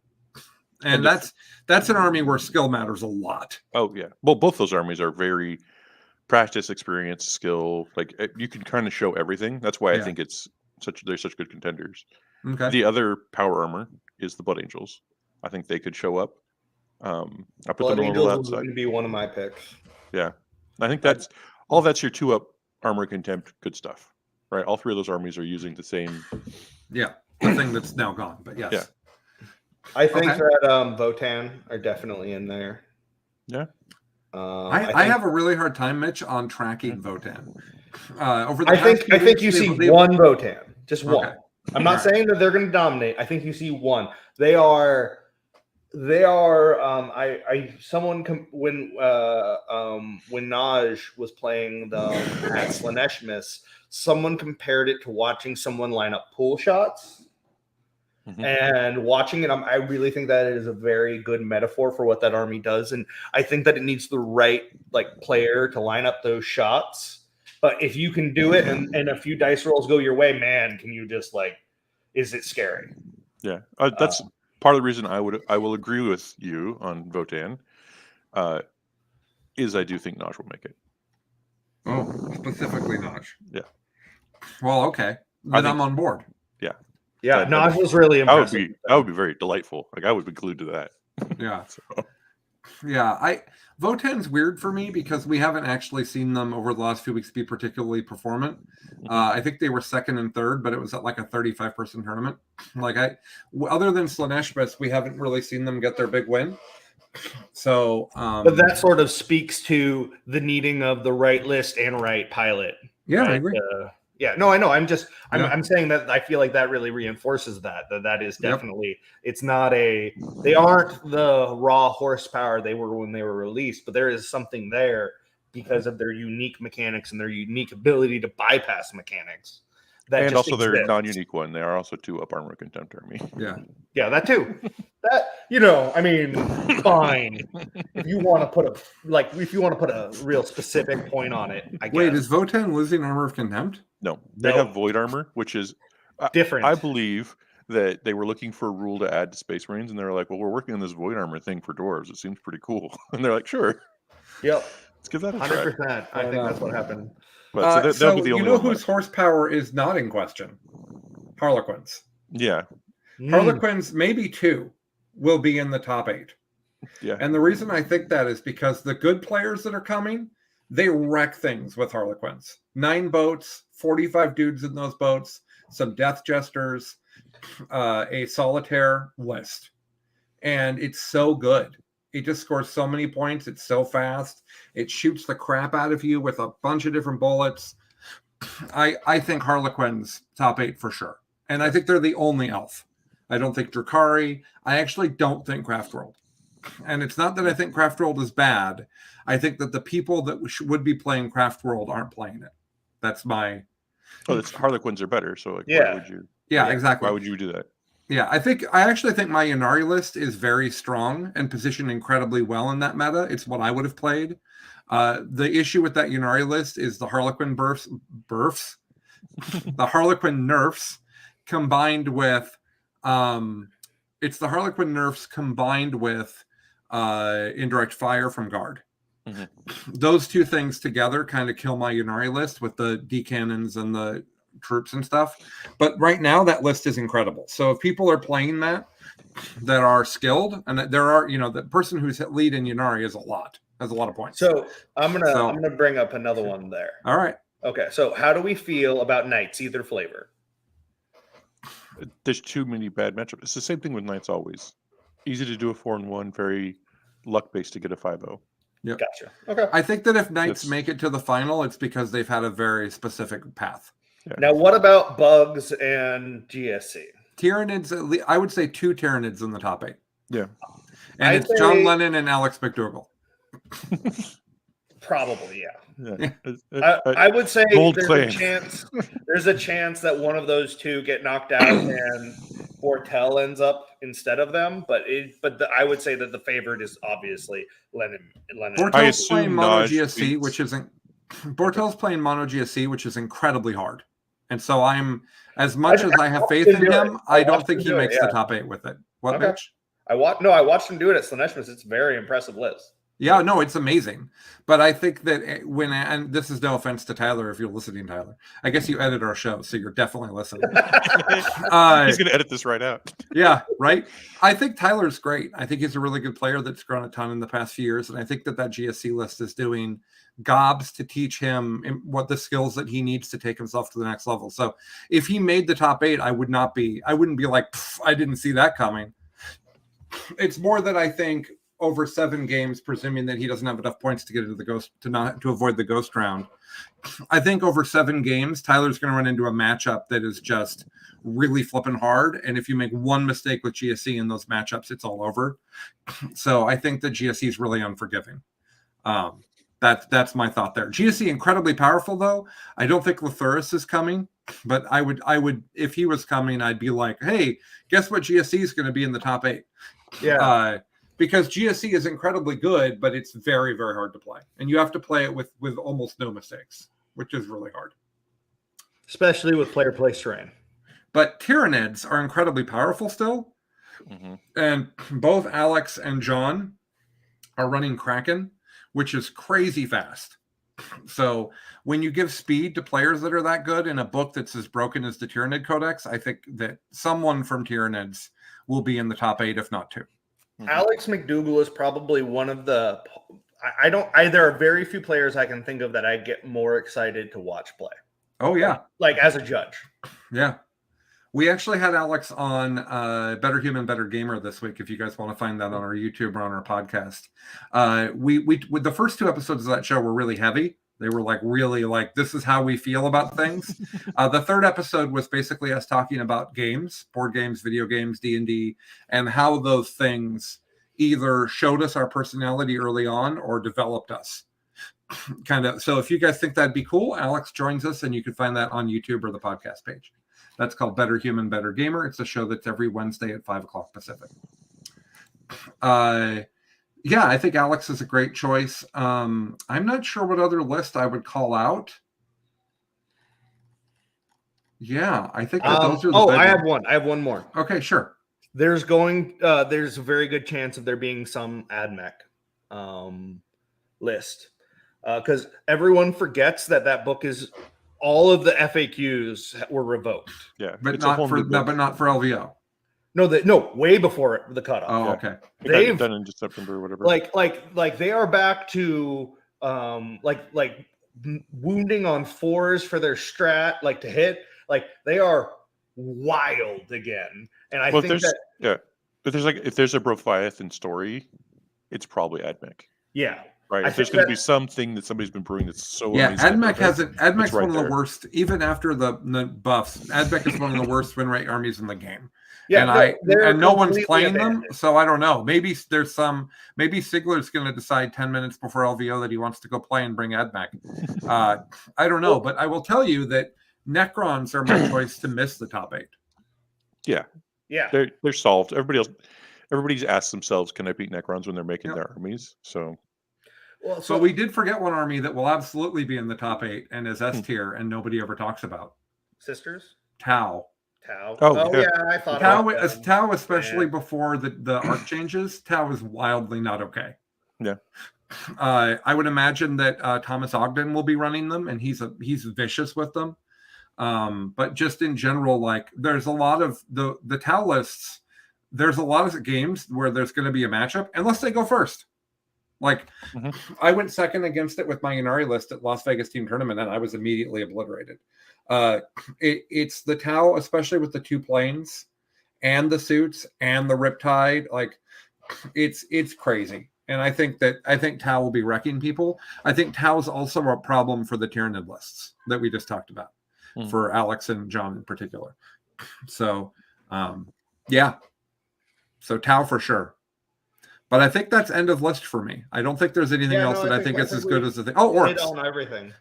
And that's an army where skill matters a lot. Oh yeah. Well, both those armies are very practice, experience, skill. Like you can kind of show everything. That's why I think they're such good contenders. Okay. The other power armor is the Blood Angels. I think they could show up. I put Blood them on the Angels outside. Would be one of my picks. Yeah, I think that's your 2-up armor contempt. Good stuff, right? All 3 of those armies are using the same. Yeah, the thing that's now gone. But yes. Yeah. I think that Votan are definitely in there. Yeah. I have a really hard time, Mitch, on tracking Votan. I think you see one Votan, just one. Okay. I'm not saying that they're going to dominate. I think you see one. They are. When Naj was playing them at Slaneshmus, someone compared it to watching someone line up pool shots. Mm-hmm. And watching it, I really think that it is a very good metaphor for what that army does. And I think that it needs the right player to line up those shots. But if you can do it and a few dice rolls go your way, man, can you just is it scary? Yeah, that's part of the reason I will agree with you on Votan. Is I do think Naj will make it. Oh, specifically Naj. Yeah. Well, okay, then I'm on board. Yeah. Yeah, Naj was really impressive. That would be very delightful. I would be glued to that. Yeah. Yeah, Votan's weird for me because we haven't actually seen them over the last few weeks be particularly performant. I think they were 2nd and 3rd, but it was at a 35-person tournament. Other than Slaneshmus, we haven't really seen them get their big win. So, but that sort of speaks to the needing of the right list and right pilot. Yeah, right? I agree. Yeah, no, I know. I'm I'm saying that I feel like that really reinforces that is definitely it's not they aren't the raw horsepower they were when they were released, but there is something there because of their unique mechanics and their unique ability to bypass mechanics. And also their non-unique one. They are also 2-up armor contempt army. Yeah, that too. Fine. If you want to put a real specific point on it, I guess. Wait, is Votan losing armor of contempt? No, they have void armor, which is different. I believe that they were looking for a rule to add to Space Marines, and they were like, "Well, we're working on this void armor thing for dwarves. It seems pretty cool." And they're like, "Sure, yep, let's give that a 100%." Try. I think that's what happened. But they'll be the only whose horsepower is not in question? Harlequins. Yeah. Harlequins, maybe 2, will be in the top 8. Yeah. And the reason I think that is because the good players that are coming, they wreck things with Harlequins. 9 boats, 45 dudes in those boats, some death jesters, a solitaire list. And it's so good. It just scores so many points. It's so fast. It shoots the crap out of you with a bunch of different bullets. I think Harlequins top 8 for sure. And I think they're the only elf. I don't think Drakari. I actually don't think Craftworld. And it's not that I think Craftworld is bad. I think that the people that would be playing Craftworld aren't playing it. That's my... Oh, it's Harlequins are better. So like, Yeah. why would you? Yeah, exactly. Why would you do that? Yeah, I actually think my Ynnari list is very strong and positioned incredibly well in that meta. It's what I would have played. The issue with that Ynnari list is the Harlequin burfs, the Harlequin nerfs combined with it's the Harlequin nerfs combined with indirect fire from guard. Mm-hmm. Those 2 things together kind of kill my Ynnari list with the D cannons and the troops and stuff. But right now that list is incredible. So if people are playing that are skilled, and there are, the person who's lead in Ynnari has a lot of points. So I'm gonna bring up another one there. All right. Okay. So how do we feel about Knights, either flavor? There's too many bad matchups. It's the same thing with Knights always. Easy to do a 4-1, very luck based to get a 5-0. Yep. Gotcha. Okay. I think that if Knights make it to the final, it's because they've had a very specific path. Yeah. Now, what about Bugs and GSC? Tyranids, I would say 2 Tyranids in the top 8. Yeah. And it's John Lennon and Alex McDougall. Probably, yeah. I would say there's a chance that one of those 2 get knocked out and Bortel ends up instead of them. But I would say that the favorite is obviously Lennon. Bortel's playing mono GSC, which isn't. Bortel's playing mono GSC, which is incredibly hard. And so I'm, as much as I have faith in him, I don't think he makes the top 8 with it. What, Mitch? I watched him do it at Slaanesh. It's a very impressive list. Yeah, no, it's amazing. But I think that and this is no offense to Tyler if you're listening, Tyler. I guess you edit our show, so you're definitely listening. He's going to edit this right out. Yeah, right? I think Tyler's great. I think he's a really good player that's grown a ton in the past few years. And I think that GSC list is doing gobs to teach him what the skills that he needs to take himself to the next level. So if he made the top 8, I wouldn't be like, I didn't see that coming. It's more that I think over 7 games, presuming that he doesn't have enough points to get into the ghost to avoid the ghost round. I think over 7 games, Tyler's going to run into a matchup that is just really flipping hard. And if you make one mistake with GSC in those matchups, it's all over. So I think that GSC is really unforgiving. That's my thought there. GSC incredibly powerful though. I don't think Lathuris is coming, but I would if he was coming, I'd be like, hey, guess what? GSC is going to be in the top 8. Yeah. Because GSC is incredibly good, but it's very, very hard to play. And you have to play it with almost no mistakes, which is really hard. Especially with player place terrain. But Tyranids are incredibly powerful still. Mm-hmm. And both Alex and John are running Kraken, which is crazy fast. So when you give speed to players that are that good in a book that's as broken as the Tyranid Codex, I think that someone from Tyranids will be in the top 8, if not 2. Alex McDougall is probably one of the. There are very few players I can think of that I get more excited to watch play. Oh yeah, like as a judge. Yeah, we actually had Alex on Better Human, Better Gamer this week. If you guys want to find that on our YouTube or on our podcast, we with the first 2 episodes of that show were really heavy. They were really this is how we feel about things. The 3rd episode was basically us talking about games, board games, video games, D&D, and how those things either showed us our personality early on or developed us. Kind of. So if you guys think that'd be cool, Alex joins us, and you can find that on YouTube or the podcast page. That's called Better Human, Better Gamer. It's a show that's every Wednesday at 5:00 Pacific. Yeah, I think Alex is a great choice. I'm not sure what other list I would call out. Yeah, I think that those are the I have one. I have one more. Okay, sure. There's a very good chance of there being some AdMech list. Because everyone forgets that book is all of the FAQs were revoked. Yeah, but not for LVO. No, way before the cutoff. Oh, Yeah. okay. It got They've done in September or whatever. like they are back to wounding on 4s for their strat, like to hit. Like they are wild again. And I well, think if there's a Brothiathan story, it's probably AdMech. yeah. Right. I If there's think going to be something that somebody's been brewing that's so Yeah, amazing. AdMech's right one of the there. worst, even after the buffs. AdMech is one of the worst win rate armies in the game. Yeah, and no one's completely playing them, abandoned. so I don't know. Maybe Sigler's going to decide 10 minutes before LVO that he wants to go play and bring AdMech. I don't know, but I will tell you that Necrons are my choice to miss the top 8. Yeah. They're solved. Everybody's asked themselves, can I beat Necrons when they're making their armies? So so we did forget one army that will absolutely be in the top 8 and is S tier and nobody ever talks about. Sisters? Tau. Oh, yeah. I thought Tau, especially before the arc changes, Tau is wildly not okay. Yeah. I would imagine that Thomas Ogden will be running them, and he's vicious with them. But just in general, like there's a lot of the Tau lists. There's a lot of games where there's going to be a matchup unless they go first. Like I went second against it with my Inari list at Las Vegas Team Tournament, and I was immediately obliterated. It's the Tau, especially with the 2 planes and the suits and the Riptide. Like it's crazy. And I think Tau will be wrecking people. I think Tau is also a problem for the Tyranid lists that we just talked about, for Alex and John in particular. So, yeah. So Tau for sure. But I think that's end of list for me. I don't think there's anything else that I think is as good as the thing. Oh, orcs. On everything.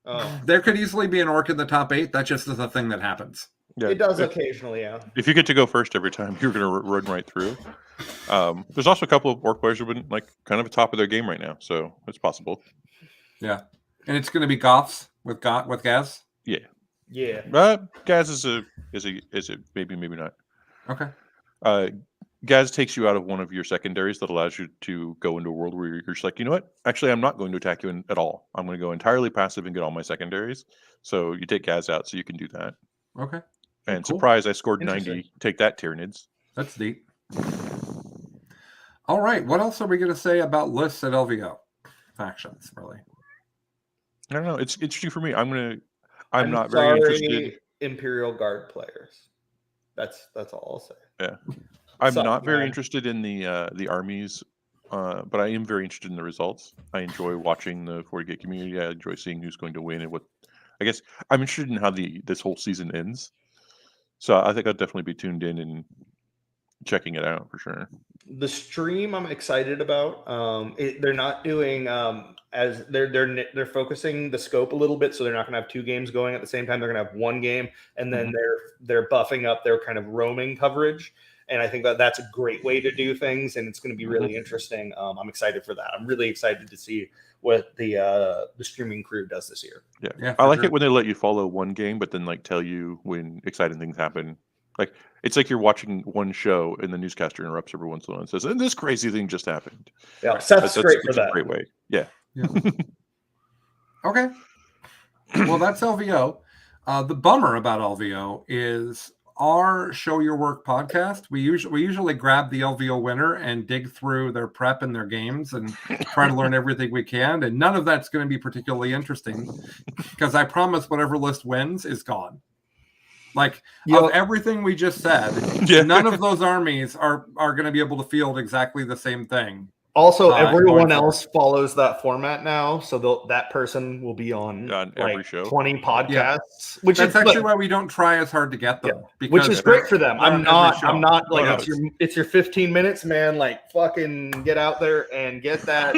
Oh. There could easily be an orc in the top 8. That just is a thing that happens. Yeah. It does occasionally, yeah. If you get to go first every time, you're going to run right through. There's also a couple of orc players who've been like kind of at the top of their game right now, so it's possible. Yeah, and it's going to be Goths with Gaz. Yeah. Gaz is a maybe not. Okay. Gaz takes you out of one of your secondaries that allows you to go into a world where you're just like, you know what? Actually, I'm not going to attack you at all. I'm going to go entirely passive and get all my secondaries. So you take Gaz out, so you can do that. Okay. And cool. Surprise, I scored 90. Take that, Tyranids. That's neat. All right. What else are we going to say about lists at LVO? Factions, really. I don't know. It's interesting for me. I'm not very interested. Imperial Guard players. That's all I'll say. Yeah. I'm not very interested in the armies, but I am very interested in the results. I enjoy watching the 40K community. I enjoy seeing who's going to win and what. I guess I'm interested in how this whole season ends. So I think I'll definitely be tuned in and checking it out for sure. The stream I'm excited about. They're not doing as they're focusing the scope a little bit, so they're not going to have 2 games going at the same time. They're going to have 1 game, and then they're buffing up their kind of roaming coverage. And I think that's a great way to do things, and it's going to be really interesting. I'm excited for that. I'm really excited to see what the streaming crew does this year. Yeah, I like it when they let you follow one game, but then like tell you when exciting things happen. Like it's like you're watching one show, and the newscaster interrupts every once in a while and says, "And this crazy thing just happened." Yeah, that's great for that. A great way. Yeah. Okay. Well, that's LVO. The bummer about LVO is our Show Your Work podcast. We usually grab the LVO winner and dig through their prep and their games and try to learn everything we can. And none of that's going to be particularly interesting because I promise whatever list wins is gone. Like of everything we just said, none of those armies are going to be able to field exactly the same thing. Also, everyone else follows that format now, so that person will be on every show, 20 podcasts. Yeah. Which is actually why we don't try as hard to get them. Yeah. Which is great for them. I'm not like it's your 15 minutes, man. Like fucking get out there and get that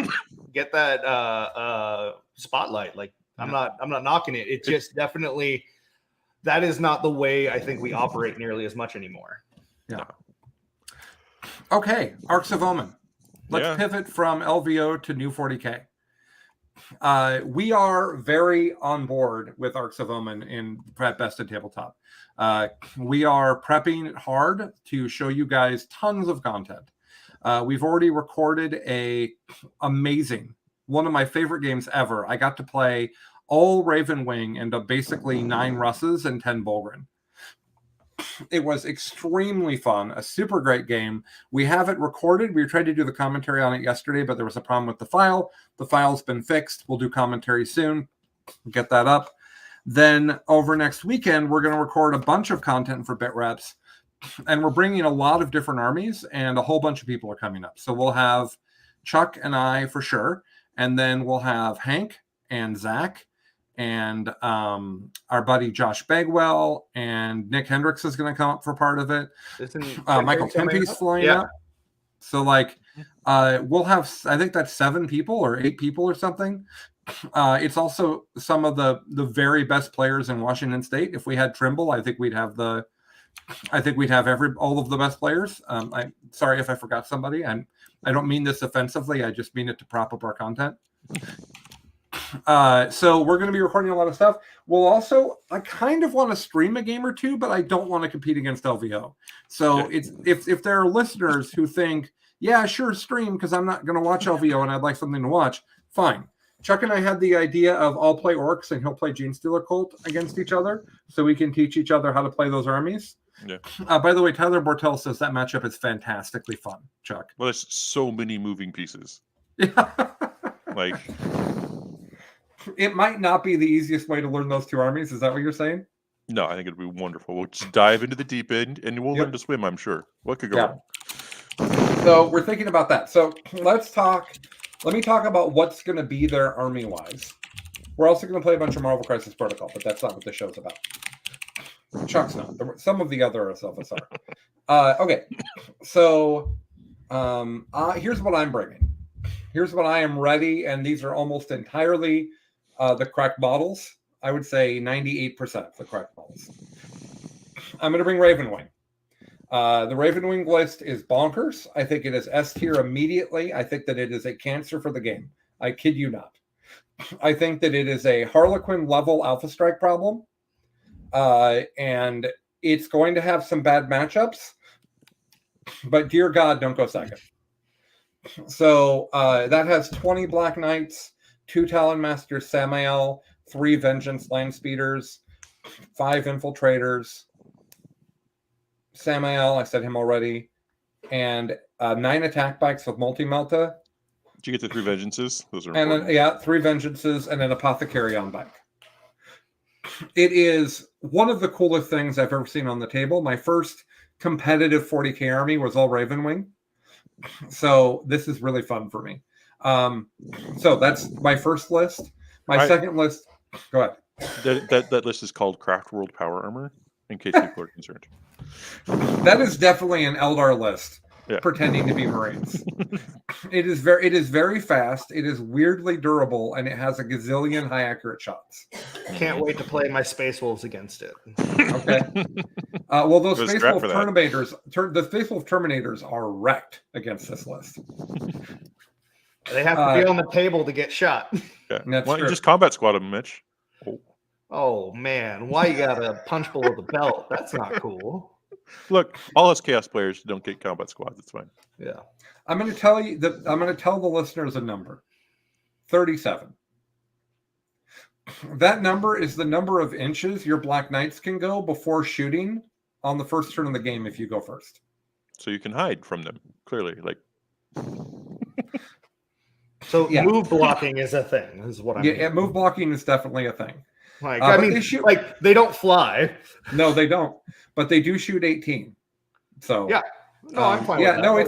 spotlight. Like I'm not knocking it. It's just definitely that is not the way I think we operate nearly as much anymore. Yeah. Okay, Arcs of Omen. Let's pivot from LVO to New 40K. We are very on board with Arcs of Omen in Best in Tabletop. We are prepping hard to show you guys tons of content. We've already recorded one of my favorite games ever. I got to play all Raven Wing and basically 9 Russes and 10 Bulgrin. It was extremely fun, a super great game. We have it recorded. We tried to do the commentary on it yesterday, but there was a problem with the file. The file's been fixed. We'll do commentary soon. Get that up. Then over next weekend, we're going to record a bunch of content for BitReps, and we're bringing a lot of different armies, and a whole bunch of people are coming up. So we'll have Chuck and I for sure, and then we'll have Hank and Zach and our buddy Josh Bagwell, and Nick Hendricks is going to come up for part of it. Michael Tempe's flying up. So like we'll have, I think that's 7 people or 8 people or something. It's also some of the very best players in Washington State. If we had Trimble, I think we'd have all of the best players. I'm sorry if I forgot somebody. I don't mean this offensively. I just mean it to prop up our content. So we're going to be recording a lot of stuff. We'll also, I kind of want to stream a game or two, but I don't want to compete against LVO. So it's if there are listeners who think, yeah, sure, stream, because I'm not going to watch LVO and I'd like something to watch, fine. Chuck and I had the idea of I'll play Orcs and he'll play Genestealer Cult against each other, so we can teach each other how to play those armies. Yeah. By the way, Tyler Bortel says that matchup is fantastically fun, Chuck. Well, there's so many moving pieces. Yeah. Like, it might not be the easiest way to learn those 2 armies. Is that what you're saying? no, I think it'd be wonderful. We'll just dive into the deep end and we'll learn to swim, I'm sure. What could go wrong? So we're thinking about that. So let me talk about what's going to be there army-wise. We're also going to play a bunch of Marvel Crisis Protocol, but that's not what the show's about. Chuck's not. Some of the other SFS are. Okay, so here's what I'm bringing. Here's what I am ready, and these are almost entirely the correct models. I would say 98% the correct models. I'm going to bring Ravenwing. The Ravenwing list is bonkers. I think it is S tier immediately. I think that it is a cancer for the game. I kid you not. I think that it is a Harlequin level Alpha Strike problem. And it's going to have some bad matchups. But dear God, don't go second. So that has 20 Black Knights, 2 Talon Masters Samael, 3 Vengeance Land Speeders, 5 Infiltrators, Samael, I said him already, and 9 attack bikes with multi-melta. Did you get the 3 Vengeances? Those are important. And 3 Vengeances and an Apothecary on bike. It is one of the coolest things I've ever seen on the table. My first competitive 40k army was all Ravenwing. So this is really fun for me. So that's my first list. My second list, go ahead. That list is called Craft World Power Armor, in case people are concerned. That is definitely an Eldar list, pretending to be Marines. It is very fast. It is weirdly durable, and it has a gazillion high accurate shots. Can't wait to play my Space Wolves against it. Okay. Well, those Space Wolf Terminators, the Space Wolf Terminators are wrecked against this list. They have to be on the table to get shot. Yeah. Why don't you just combat squad them, Mitch? Oh man, why you got a punch below the belt? That's not cool. Look, all us chaos players don't get combat squads. It's fine. Yeah. I'm going to tell you that I'm going to tell the listeners a number. 37. That number is the number of inches your Black Knights can go before shooting on the first turn of the game if you go first. So you can hide from them, clearly. So move blocking is a thing, is what I mean. Yeah, move blocking is definitely a thing. Like, I mean, they don't fly. No, they don't. But they do shoot 18. So yeah. No, I'm fine with that. No,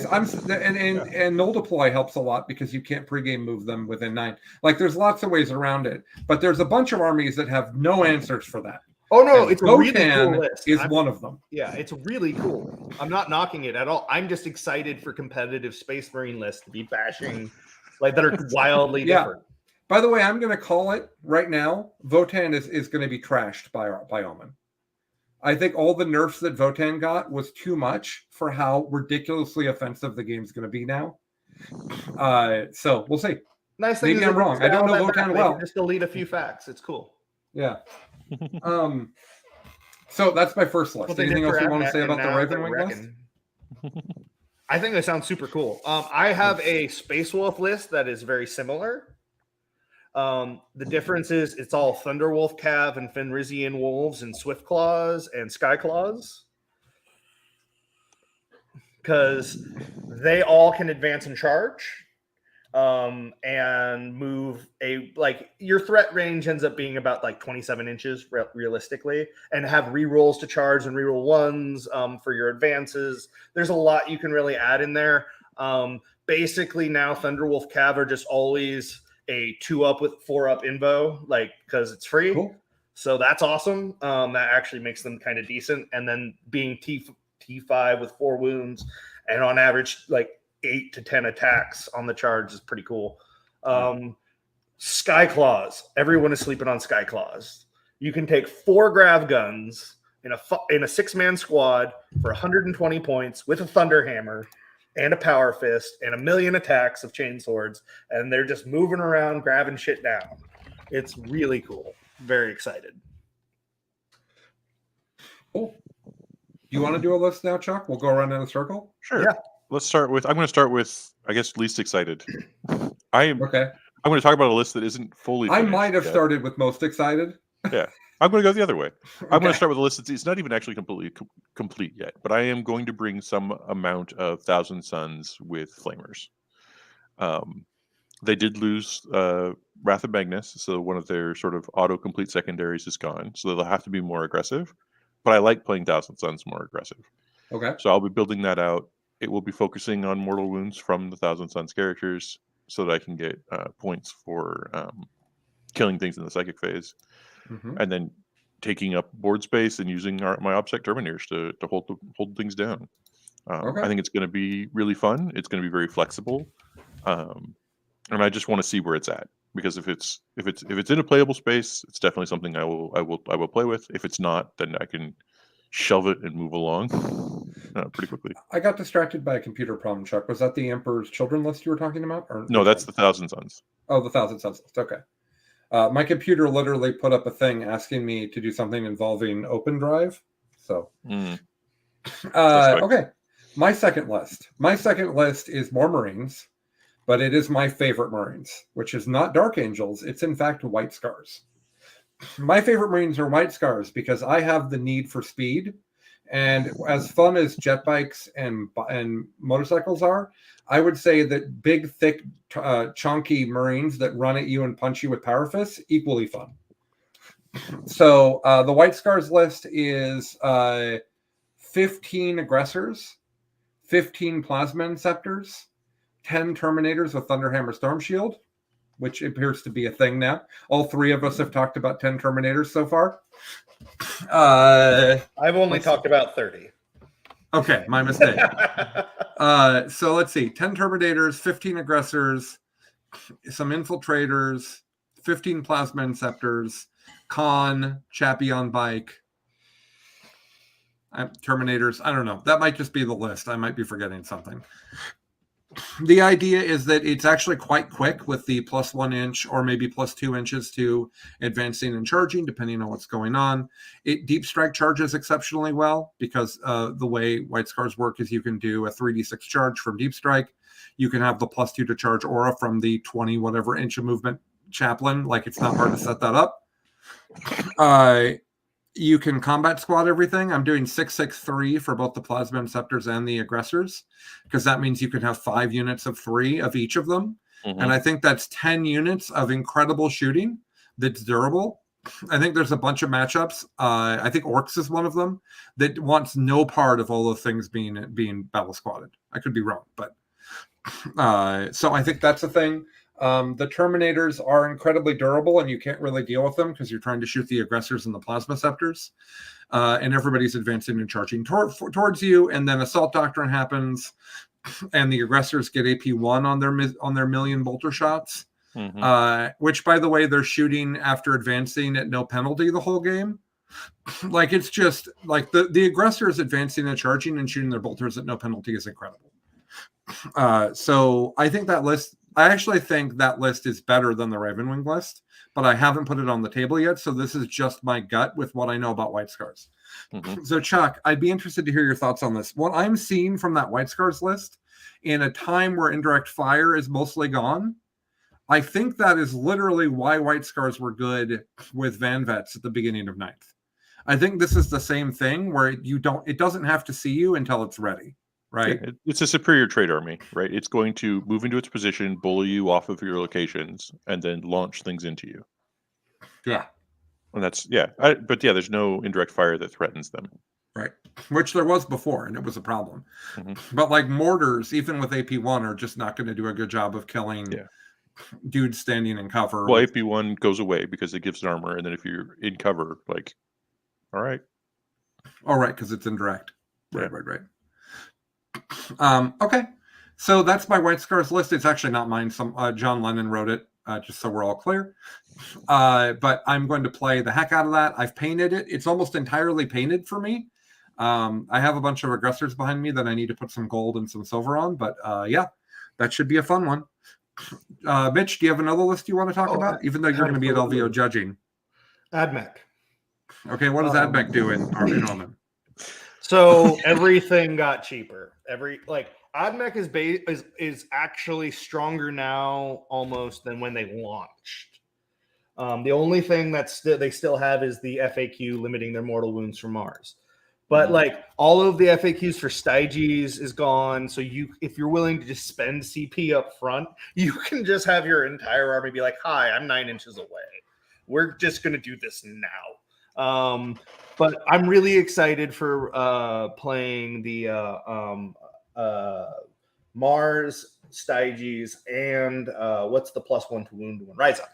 and null deploy helps a lot because you can't pregame move them within 9. Like, there's lots of ways around it, but there's a bunch of armies that have no answers for that. Oh no, and it's a really cool list. Is one of them. Yeah, it's really cool. I'm not knocking it at all. I'm just excited for competitive Space Marine lists to be bashing that are wildly different. By the way, I'm going to call it right now. Votan is going to be trashed by Omen. I think all the nerfs that Votan got was too much for how ridiculously offensive the game's going to be now. So we'll see. Nice thing. Maybe I'm wrong. I don't know Votan well. Just delete a few facts. It's cool. Yeah. So that's my first list. Anything else you want to say about the Ravenwing list? I think they sound super cool. I have a Space Wolf list that is very similar. The difference is it's all Thunderwolf Cav and Fenrisian Wolves and Swift Claws and Sky Claws. because they all can advance and charge, and move your threat range ends up being about like 27 inches realistically, and have rerolls to charge and reroll ones for your advances. There's a lot you can really add in there. Basically now Thunderwolf Cav are just always a 2-up with 4-up invo, like, because it's free. Cool. So that's awesome. That actually makes them kind of decent. And then being T5 with 4 wounds and on average like 8 to 10 attacks on the charge is pretty cool. Sky Claws. Everyone is sleeping on Sky Claws. You can take 4 grav guns in a 6-man squad for 120 points with a Thunder Hammer and a Power Fist and 1,000,000 attacks of chain swords, and they're just moving around, grabbing shit down. It's really cool. Very excited. Cool. You want to do a list now, Chuck? We'll go around in a circle. Sure. Yeah. Let's start with. I'm going to start with, I guess, least excited. Okay. I'm going to talk about a list that isn't fully. I might have started with most excited. Yeah. I'm going to go the other way. Okay. I'm going to start with a list that's not even actually completely complete yet, but I am going to bring some amount of Thousand Suns with Flamers. They did lose Wrath of Magnus, so one of their sort of auto-complete secondaries is gone, so they'll have to be more aggressive. But I like playing Thousand Suns more aggressive. Okay. So I'll be building that out. It will be focusing on mortal wounds from the Thousand Suns characters so that I can get points for killing things in the psychic phase. Mm-hmm. And then taking up board space and using my OBSEC Terminators to hold things down. Okay. I think it's going to be really fun. It's going to be very flexible, and I just want to see where it's at, because if it's in a playable space, it's definitely something I will play with. If it's not, then I can shove it and move along pretty quickly. I got distracted by a computer problem, Chuck. Was that the Emperor's Children list you were talking about? Or No, that's the Thousand Suns. Oh, the Thousand Suns list. Okay. My computer literally put up a thing asking me to do something involving Open Drive. So, okay. My second list is more Marines, but it is my favorite Marines, which is not Dark Angels. It's in fact White Scars. My favorite Marines are White Scars because I have the need for speed. And as fun as jet bikes and motorcycles are, I would say that big, thick, chunky Marines that run at you and punch you with power fists, equally fun. So the White Scars list is 15 aggressors, 15 plasma inceptors, 10 terminators with Thunderhammer Storm Shield, which appears to be a thing now. All 3 of us have talked about 10 terminators so far. I've only talked about 30. Okay, my mistake. So let's see. 10 terminators, 15 aggressors, some infiltrators, 15 plasma inceptors, Chappie on bike, terminators. I don't know. That might just be the list. I might be forgetting something. The idea is that it's actually quite quick with the +1 inch or maybe +2 inches to advancing and charging, depending on what's going on. It deep strike charges exceptionally well because the way White Scars work is you can do a 3d6 charge from deep strike. You can have the +2 to charge aura from the 20 whatever inch of movement chaplain. Like, it's not hard to set that up. You can combat squad everything. I'm doing 663 for both the plasma inceptors and the aggressors, because that means you can have 5 units of 3 of each of them. Mm-hmm. And I think that's 10 units of incredible shooting that's durable. I think there's a bunch of matchups. I think Orcs is one of them that wants no part of all those things being battle squatted. I could be wrong, but so I think that's a thing. The Terminators are incredibly durable, and you can't really deal with them because you're trying to shoot the aggressors and the plasma scepters, and everybody's advancing and charging towards you. And then Assault Doctrine happens, and the aggressors get AP1 on their 1,000,000 bolter shots, which, by the way, they're shooting after advancing at no penalty the whole game. Like, it's just like the aggressors advancing and charging and shooting their bolters at no penalty is incredible. So I think that list. I actually think that list is better than the Ravenwing list, but I haven't put it on the table yet. So this is just my gut with what I know about White Scars. Mm-hmm. So Chuck, I'd be interested to hear your thoughts on this. What I'm seeing from that White Scars list in a time where indirect fire is mostly gone, I think that is literally why White Scars were good with Van Vets at the beginning of 9th. I think this is the same thing where it doesn't have to see you until it's ready, right? Yeah, it's a superior trade army, right? It's going to move into its position, bully you off of your locations, and then launch things into you. Yeah. And that's but there's no indirect fire that threatens them. Right. Which there was before, and it was a problem. Mm-hmm. But like mortars, even with AP1, are just not going to do a good job of killing dudes standing in cover. Well, AP1 goes away because it gives armor, and then if you're in cover, like, all right. Oh, right, because it's indirect. Right, Yeah. right. Okay. So that's my White Scars list. It's actually not mine. John Lennon wrote it, just so we're all clear. But I'm going to play the heck out of that. I've painted it. It's almost entirely painted for me. I have a bunch of aggressors behind me that I need to put some gold and some silver on. But yeah, that should be a fun one. Mitch, do you have another list you want to talk about? Even though you're going to be at LVO judging. AdMech. Okay, what does AdMech do in Norman? So everything got cheaper. AdMech is actually stronger now almost than when they launched. The only thing they still have is the FAQ limiting their mortal wounds from Mars. But all of the FAQs for Styges is gone. So if you're willing to just spend CP up front, you can just have your entire army be like, "Hi, I'm 9 inches away. We're just gonna do this now." But I'm really excited for playing the Mars, Styges, and what's the +1 to wound one? Rise Up.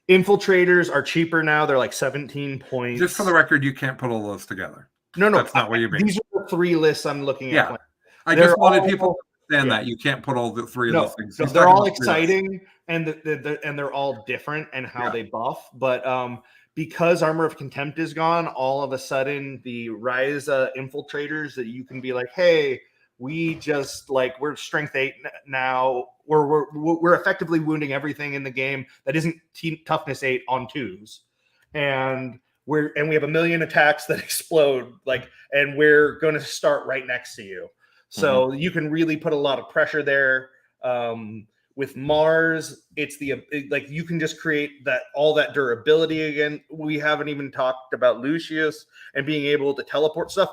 Infiltrators are cheaper now. They're like 17 points. Just for the record, you can't put all those together. No, that's not what you mean. These are the 3 lists I'm looking at. Yeah, I just wanted people to understand that you can't put all the 3 of those things. No, they're all exciting, and they're all different and how they buff. But because Armor of Contempt is gone, all of a sudden the Rise infiltrators that you can be like, hey, we just we're strength 8 now. We're effectively wounding everything in the game that isn't toughness 8 on 2s, and we have a million attacks that explode, and we're going to start right next to you. So you can really put a lot of pressure there. With Mars, it's you can just create all that durability again. We haven't even talked about Lucius and being able to teleport stuff.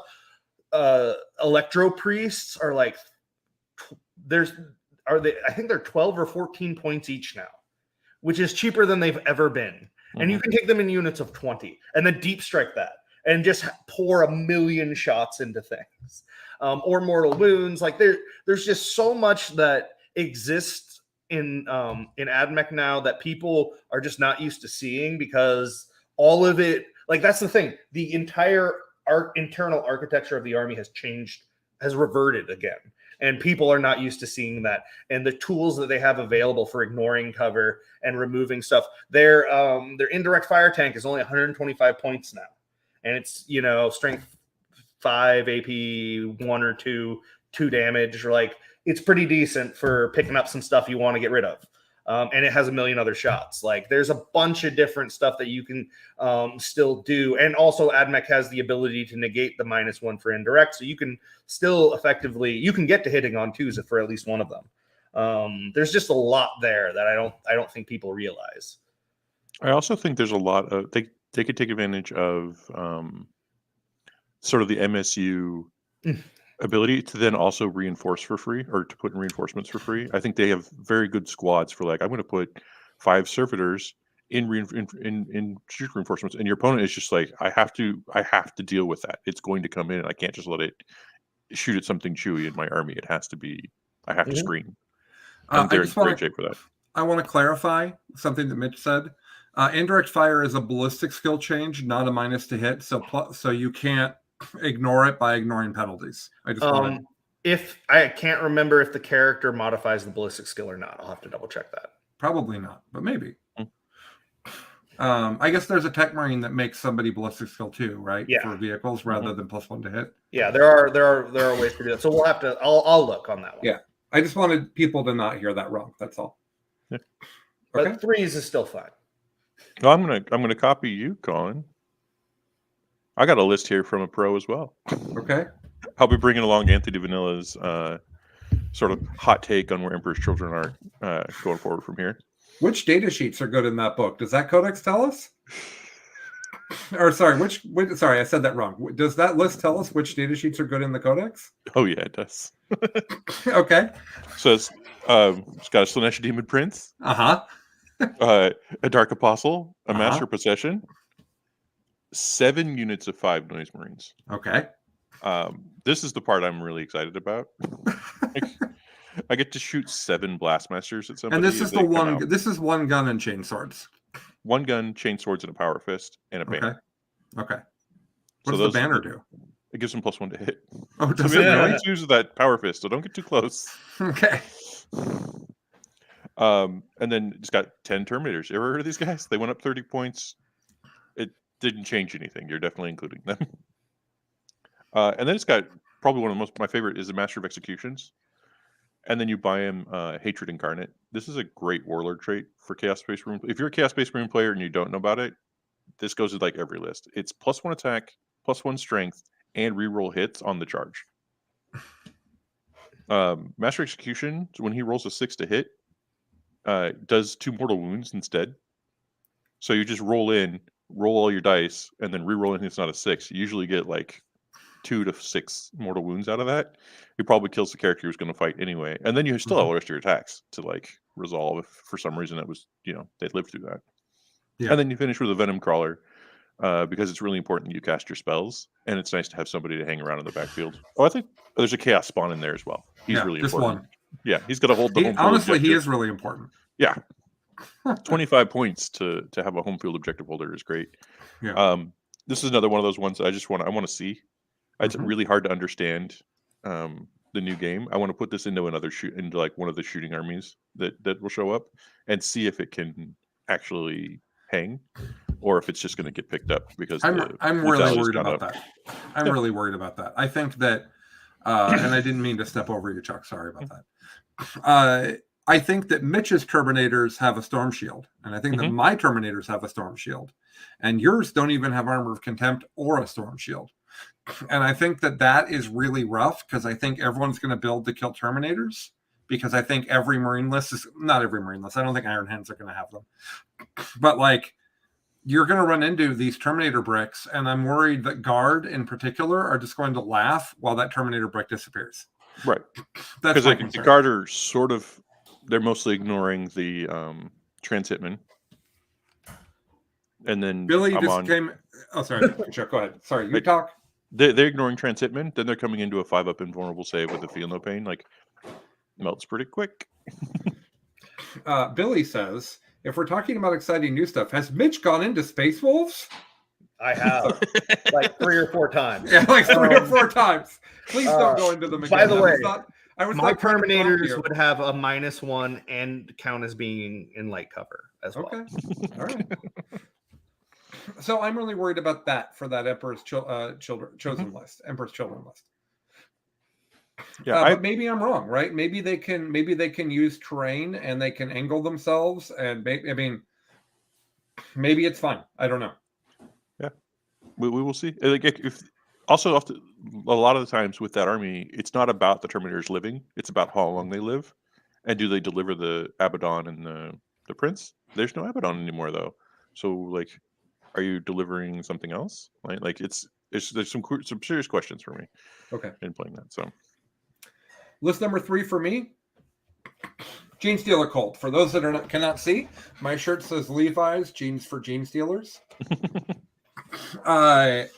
Electro priests are I think they're 12 or 14 points each now, which is cheaper than they've ever been. And you can take them in units of 20 and then deep strike that and just pour a million shots into things. Or mortal wounds. There's just so much that exists in AdMech now that people are just not used to seeing, because all of it, that's the thing. The entire internal architecture of the army has changed, has reverted again. And people are not used to seeing that. And the tools that they have available for ignoring cover and removing stuff, their indirect fire tank is only 125 points now. And it's, strength 5, AP 1 or 2 damage. It's pretty decent for picking up some stuff you want to get rid of. And it has a million other shots. There's a bunch of different stuff that you can still do. And also AdMech has the ability to negate the -1 for indirect. So you can still you can get to hitting on 2s for at least one of them. There's just a lot there that I don't think people realize. I also think there's a lot of, they could take advantage of sort of the MSU ability to then also reinforce for free, or to put in reinforcements for free. I think they have very good squads for I'm going to put 5 servitors in shoot reinforcements, and your opponent is just I have to deal with that. It's going to come in, and I can't just let it shoot at something chewy in my army. It has to be, I have to screen. And they're in great shape for that. I want to clarify something that Mitch said. Indirect fire is a ballistic skill change, not a minus to hit. So you can't ignore it by ignoring penalties. I just if I can't remember if the character modifies the ballistic skill or not. I'll have to double check that. Probably not, but maybe. I guess there's a tech marine that makes somebody ballistic skill too, right? Yeah. For vehicles rather than +1 to hit. Yeah, there are ways to do that. So we'll have to. I'll look on that one. Yeah, I just wanted people to not hear that wrong. That's all. Yeah. But Okay. 3s is still fine. Well, I'm gonna copy you, Colin. I got a list here from a pro as well. Okay. I'll be bringing along Anthony Vanilla's sort of hot take on where Emperor's Children are going forward from here. Which data sheets are good in that book? Does that codex tell us? Or sorry, sorry, I said that wrong. Does that list tell us which data sheets are good in the codex? Oh yeah, it does. Okay. So it's got a Slanesh Demon Prince, Uh-huh. a Dark Apostle, a Uh-huh. Master Possession, 7 units of 5 Noise Marines. Okay. This is the part I'm really excited about. I get to shoot 7 Blastmasters at somebody. And this is the one. This is one gun and chain swords. 1 gun, chain swords, and a power fist, and a banner. Okay. So What does the banner do? It gives them +1 to hit. Oh, does So it maybe really? use that power fist, so don't get too close. Okay. And then it's got 10 Terminators. You ever heard of these guys? They went up 30 points. It didn't change anything. You're definitely including them. And then it's got probably one of my favorite is the Master of Executions. And then you buy him Hatred Incarnate. This is a great Warlord trait for Chaos Space Marine. If you're a Chaos Space Marine player and you don't know about it, this goes with like every list. It's +1 attack, +1 strength, and reroll hits on the charge. Master Execution, when he rolls a 6 to hit, does 2 mortal wounds instead. So you just roll all your dice, and then reroll anything that's not a 6. You usually get like 2 to 6 mortal wounds out of that. He probably kills the character who's going to fight anyway, and then you still have the rest of your attacks to like resolve if for some reason it was they lived through that. Yeah. And then you finish with a Venom Crawler because it's really important that you cast your spells, and it's nice to have somebody to hang around in the backfield. Oh, I think there's a Chaos Spawn in there as well. He's really important. One. Yeah, he's got to hold the home field honestly, objective. He is really important. Yeah. 25 points to have a home field objective holder is great. Yeah. This is another one of those ones I want to see. It's really hard to understand the new game. I want to put this into into like one of the shooting armies that will show up and see if it can actually hang or if it's just going to get picked up because I'm really worried about that. I'm really worried about that. I think that and I didn't mean to step over you, Chuck. Sorry about that. I think that Mitch's Terminators have a Storm Shield, and I think that my Terminators have a Storm Shield, and yours don't even have Armor of Contempt or a Storm Shield. And I think that is really rough because I think everyone's going to build to kill Terminators because I think every Marine list is not every Marine list. I don't think Iron Hands are going to have them, but like you're going to run into these Terminator bricks, and I'm worried that Guard in particular are just going to laugh while that Terminator brick disappears. Right. That's because the Guard are sort of they're mostly ignoring the Transhitman. And then Billy came. Oh, sorry. Chuck, go ahead. Sorry, you talk. They're ignoring Transhitman. Then they're coming into a 5-up invulnerable save with a Feel No Pain. Like, melts pretty quick. Billy says, if we're talking about exciting new stuff, has Mitch gone into Space Wolves? I have. Like 3 or 4 times. Yeah, like 3 or 4 times. Please don't go into them again. By the way, my Terminators would have a -1 and count as being in light cover as well. Okay. All right. So I'm really worried about that for that Emperor's Chosen list, Emperor's Children list. Yeah, but maybe I'm wrong, right? Maybe they can use terrain and they can angle themselves, and maybe it's fine. I don't know. Yeah, we will see. Like also, a lot of the times with that army, it's not about the Terminators living; it's about how long they live, and do they deliver the Abaddon and the Prince? There's no Abaddon anymore, though. So like. Are you delivering something else? Like there's some serious questions for me. Okay. In playing that, so list number 3 for me. Gene Stealer Cult. For those that cannot see, my shirt says Levi's Jeans for Gene Stealers. I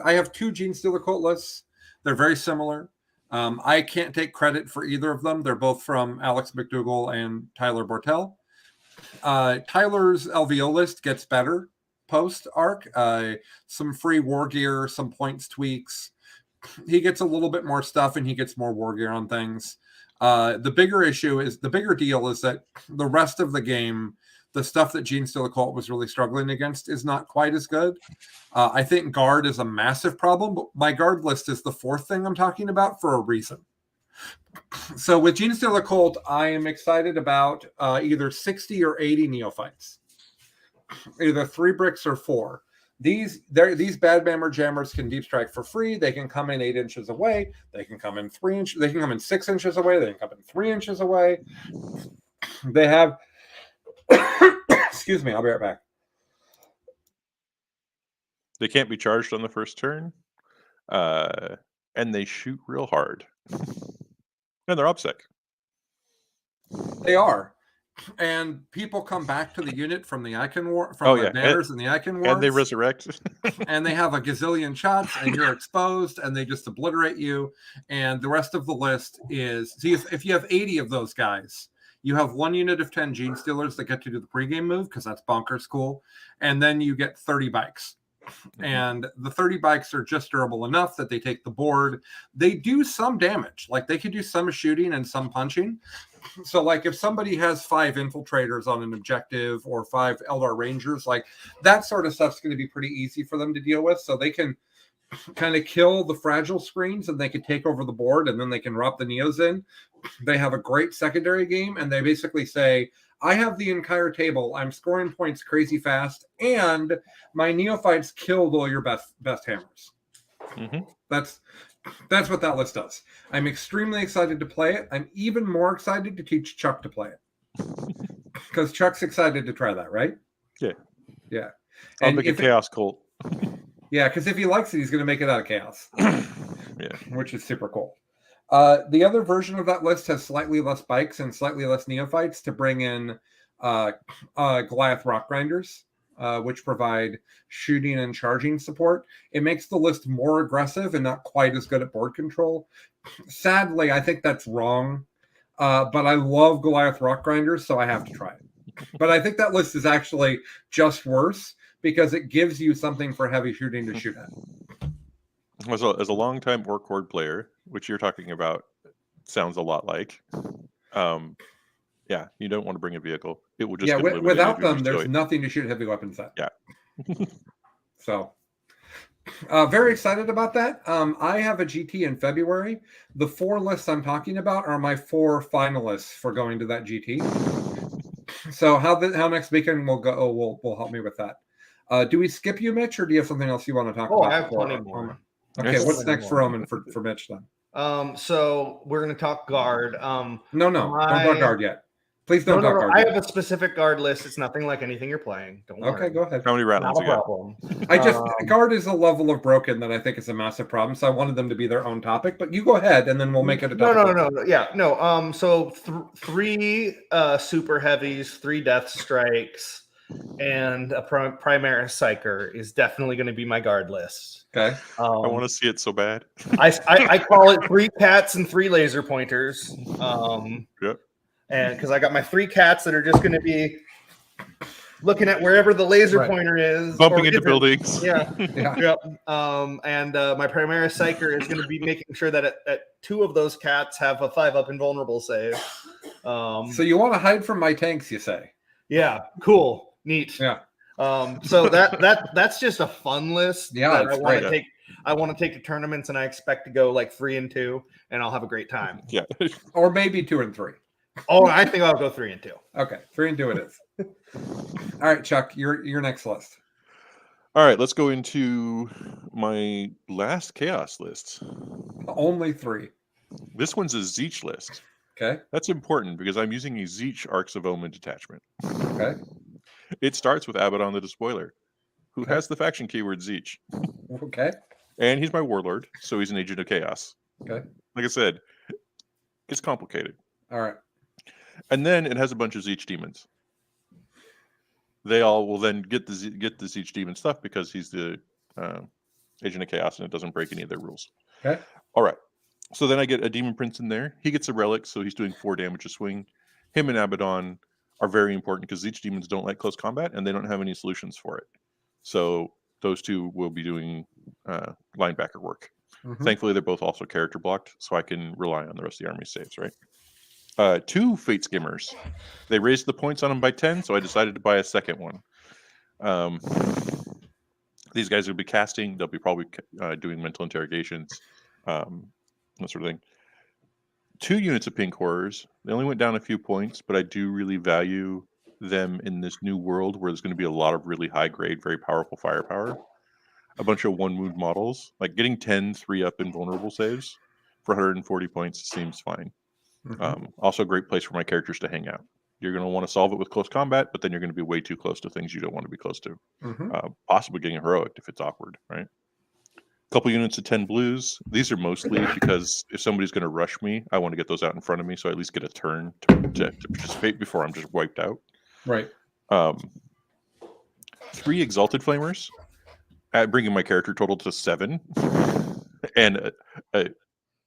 have 2 Gene Stealer Cult lists. They're very similar. I can't take credit for either of them. They're both from Alex McDougall and Tyler Bortel. Tyler's LVO list gets better post arc. Some free war gear, some points tweaks. He gets a little bit more stuff, and he gets more war gear on things. The bigger deal is that the rest of the game, the stuff that Gene Stealer Cult was really struggling against, is not quite as good. I think Guard is a massive problem, but my Guard list is the 4th thing I'm talking about for a reason. So with Gene Stealer Cult, I am excited about either 60 or 80 neophytes, either 3 bricks or 4. These bad bammer jammers can deep strike for free. They can come in 8 inches away. They can come in 3 inches. They can come in 6 inches away. They can come in 3 inches away. They have. Excuse me. I'll be right back. They can't be charged on the first turn. And they shoot real hard. And they're OBSEC. They are. And people come back to the unit from the Icon War, from the banners and the Icon Wars. And they resurrect. And they have a gazillion shots, and you're exposed, and they just obliterate you. And the rest of the list is, see, if you have 80 of those guys, you have 1 unit of 10 Gene Stealers that get to do the pregame move, because that's bonkers cool. And then you get 30 bikes. And the 30 bikes are just durable enough that they take the board. They do some damage. Like, they could do some shooting and some punching. So, like, if somebody has 5 infiltrators on an objective or 5 Eldar Rangers, like, that sort of stuff's going to be pretty easy for them to deal with. So they can kind of kill the fragile screens, and they can take over the board, and then they can drop the Neos in. They have a great secondary game, and they basically say, I have the entire table. I'm scoring points crazy fast, and my neophytes killed all your best hammers. That's what that list does. I'm extremely excited to play it. I'm even more excited to teach Chuck to play it, because Chuck's excited to try that, right? Yeah. I'll make a Chaos Cult. Yeah, because if he likes it, he's going to make it out of Chaos. Yeah, which is super cool. The other version of that list has slightly less bikes and slightly less neophytes to bring in Goliath Rock Grinders, which provide shooting and charging support. It makes the list more aggressive and not quite as good at board control. Sadly, I think that's wrong, but I love Goliath Rock Grinders, so I have to try it. But I think that list is actually just worse, because it gives you something for heavy shooting to shoot at. As a longtime Orc Horde player, which you're talking about sounds a lot like, yeah, you don't want to bring a vehicle. It will just get eliminated without them, there's nothing to shoot heavy weapons at. Yeah. So, very excited about that. I have a GT in February. The 4 lists I'm talking about are my 4 finalists for going to that GT. So how next weekend will go will help me with that. Do we skip you, Mitch, or do you have something else you want to talk about? I have plenty more. Okay, what's next for Roman for Mitch then? So we're gonna talk guard. No, don't talk guard yet. Please don't talk guard. I yet. have a specific guard list. It's nothing like anything you're playing. Don't worry. Okay, go ahead. How many ratlins you got? Problem. I just guard is a level of broken that I think is a massive problem. So I wanted them to be their own topic. But you go ahead, and then we'll make it a topic. No. So 3 super heavies, 3 death strikes, and a Primaris Psyker is definitely going to be my guard list. Okay. I want to see it so bad. I call it 3 cats and 3 laser pointers. Yep. And because I got my 3 cats that are just going to be looking at wherever the laser pointer is, bumping into buildings. Yeah. Yep. And my Primaris Psyker is going to be making sure that at 2 of those cats have a 5-up invulnerable save. So you want to hide from my tanks, you say? Yeah. Cool. Neat. Yeah. So that's just a fun list. Yeah, that I want to take. I want to take to tournaments, and I expect to go like 3 and 2, and I'll have a great time. Yeah. Or maybe 2 and 3. Oh, I think I'll go 3 and 2. Okay, 3 and 2 it is. All right, Chuck, your next list. All right, let's go into my last Chaos list. Only 3. This one's a Zeech list. Okay. That's important because I'm using a Zeech Arcs of Omen detachment. Okay. It starts with Abaddon the Despoiler, who has the faction keyword Zeech. Okay. And he's my warlord, so he's an agent of chaos. Okay. Like I said, it's complicated. All right. And then it has a bunch of Zeech demons. They all will then get the Zeech demon stuff because he's the agent of chaos and it doesn't break any of their rules. Okay. All right. So then I get a demon prince in there. He gets a relic, so he's doing 4 damage a swing. Him and Abaddon are very important because Zeech demons don't like close combat and they don't have any solutions for it. So those 2 will be doing linebacker work. Mm-hmm. Thankfully, they're both also character blocked, so I can rely on the rest of the army saves, right? 2 Fate Skimmers. They raised the points on them by 10, so I decided to buy a second one. These guys will be casting. They'll be probably doing mental interrogations, that sort of thing. 2 units of Pink Horrors. They only went down a few points, but I do really value them in this new world where there's going to be a lot of really high grade, very powerful firepower. A bunch of 1 wound models. Like getting 10 3-up invulnerable saves for 140 points seems fine. Mm-hmm. Also a great place for my characters to hang out. You're going to want to solve it with close combat, but then you're going to be way too close to things you don't want to be close to. Possibly getting heroic if it's awkward, right? Couple units of 10 blues. These are mostly because if somebody's going to rush me, I want to get those out in front of me so I at least get a turn to participate before I'm just wiped out. Right. 3 exalted flamers, bringing my character total to 7, and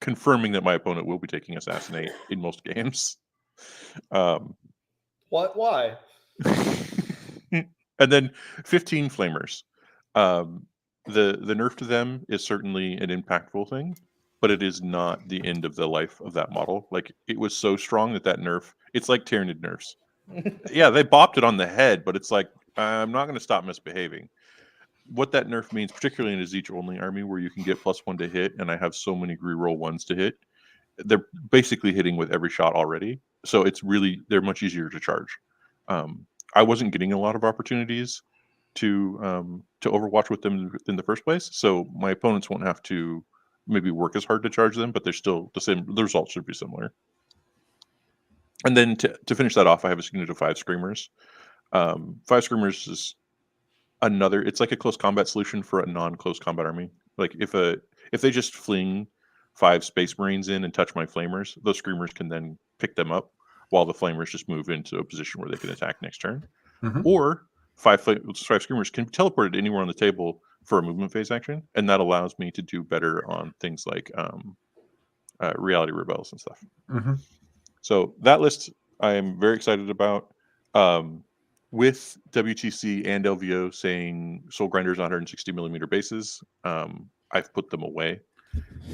confirming that my opponent will be taking assassinate in most games. What? Why? And then 15 flamers. The nerf to them is certainly an impactful thing, but it is not the end of the life of that model. Like, it was so strong that nerf, it's like Tyranid nerfs. Yeah, they bopped it on the head, but it's like, I'm not going to stop misbehaving. What that nerf means, particularly in a Zeech-only army where you can get +1 to hit, and I have so many reroll 1s to hit, they're basically hitting with every shot already. So they're much easier to charge. I wasn't getting a lot of opportunities to overwatch with them in the first place, so my opponents won't have to maybe work as hard to charge them, but they're still the same. The results should be similar. And then to finish that off, I have a unit of 5 screamers. 5 screamers is another. It's like a close combat solution for a non-close combat army. Like if they just fling 5 space marines in and touch my flamers, those screamers can then pick them up while the flamers just move into a position where they can attack next turn. Or 5 screamers can be teleported anywhere on the table for a movement phase action, and that allows me to do better on things like reality rebels and stuff. So that list I am very excited about. With WTC and LVO saying Soul Grinders 160mm bases, I've put them away.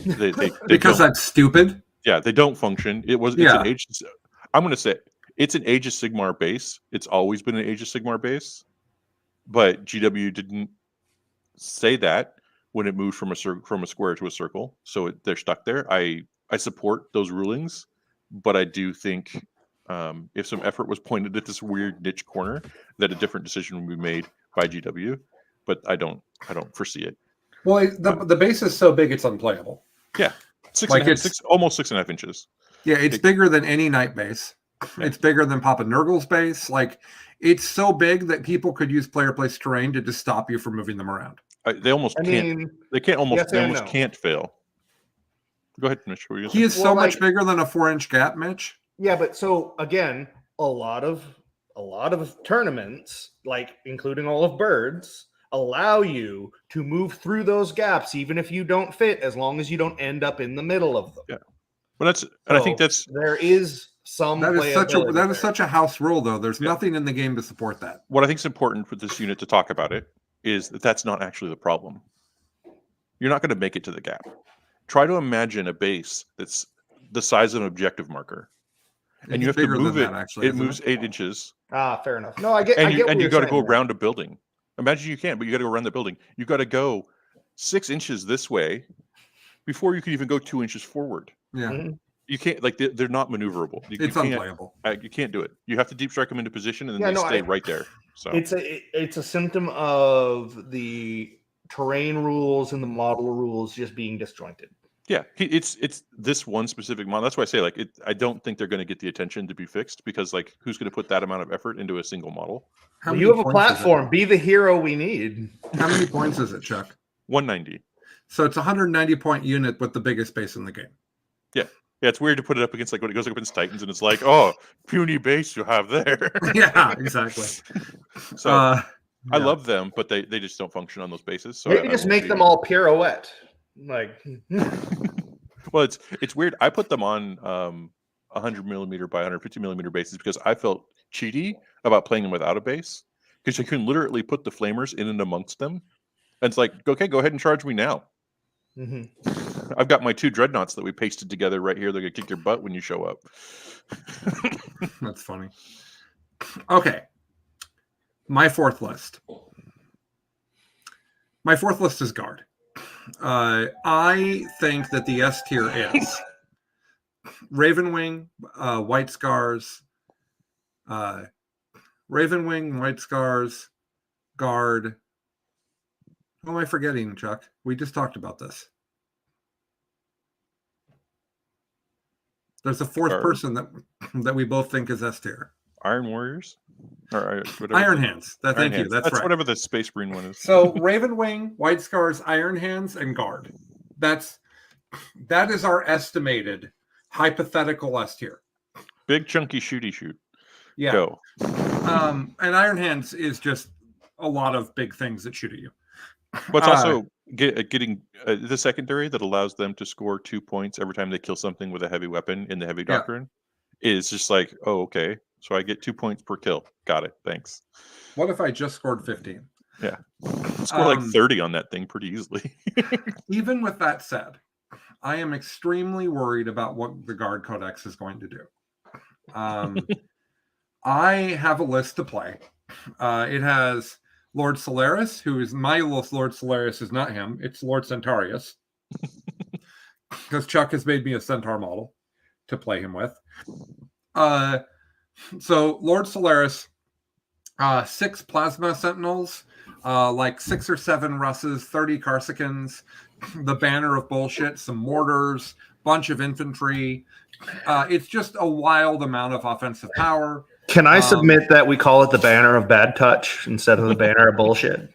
They because that's stupid. Yeah, they don't function. It's an Age. I'm going to say it's an Age of Sigmar base. It's always been an Age of Sigmar base, but GW didn't say that when it moved from a square to a circle, so they're stuck there. I support those rulings, but I do think if some effort was pointed at this weird niche corner, that a different decision would be made by GW. But I don't foresee it. Well, the base is so big it's unplayable. Yeah, almost 6.5 inches. Yeah, it's bigger than any knight base. Yeah. It's bigger than Papa Nurgle's base. Like, it's so big that people could use player place terrain to just stop you from moving them around. They almost can't. They can't fail. Go ahead, Mitch. He is so much bigger than a 4-inch gap, Mitch. Yeah, but so again, a lot of tournaments, like including all of Birds, allow you to move through those gaps even if you don't fit, as long as you don't end up in the middle of them. Yeah, but I think there is some. That is such a house rule, though. There's nothing in the game to support that. What I think is important for this unit to talk about it is that that's not actually the problem. You're not going to make it to the gap. Try to imagine a base that's the size of an objective marker, and you have to move it. It moves 8 inches. Fair enough. No, I get. And you got to go around a building. Imagine you can't, but you got to go around the building. You got to go 6 inches this way before you can even go 2 inches forward. Yeah. You can't, like, they're not maneuverable. It's unplayable. You can't do it. You have to deep strike them into position, and then they stay right there. So it's a symptom of the terrain rules and the model rules just being disjointed. Yeah, it's this one specific model. That's why I say, like, I don't think they're going to get the attention to be fixed, because, like, who's going to put that amount of effort into a single model? You have a platform. Be the hero we need. How many points is it, Chuck? 190. So it's a 190-point unit with the biggest base in the game. Yeah. Yeah, it's weird to put it up against, like, when it goes up against Titans, and it's like, oh, puny base you have there. Yeah, exactly. So I love them, but they just don't function on those bases. So maybe just make them all pirouette. Like, well, it's weird. I put them on 100mm by 150mm bases because I felt cheaty about playing them without a base, because you can literally put the flamers in and amongst them, and it's like, okay, go ahead and charge me now. I've got my 2 dreadnoughts that we pasted together right here. They're gonna kick your butt when you show up. That's funny. Okay, my fourth list is guard. I think that the S tier is Ravenwing, White Scars, Ravenwing, White Scars, Guard. Who am I forgetting, Chuck? We just talked about this. There's a fourth person that we both think is S tier. Iron Warriors, or whatever. Iron Hands. Thank you. Hands. That's right. Whatever the Space Marine one is. So Raven Wing, White Scars, Iron Hands, and Guard. That is our estimated hypothetical S tier. Big chunky shooty shoot. Yeah. Go. And Iron Hands is just a lot of big things that shoot at you. But it's also getting the secondary that allows them to score 2 points every time they kill something with a heavy weapon in the heavy doctrine is just like, oh, okay. So I get 2 points per kill. Got it. Thanks. What if I just scored 15? Yeah. Score like 30 on that thing pretty easily. Even with that said, I am extremely worried about what the Guard Codex is going to do. I have a list to play. It has Lord Solaris, who is my Lord Solaris is not him. It's Lord Centaurus. Because Chuck has made me a Centaur model to play him with. So Lord Solaris, 6 Plasma Sentinels, like 6 or 7 Russes, 30 Carsicans, the Banner of Bullshit, some mortars, bunch of infantry. It's just a wild amount of offensive power. Can I submit that we call it the Banner of Bad Touch instead of the Banner of Bullshit?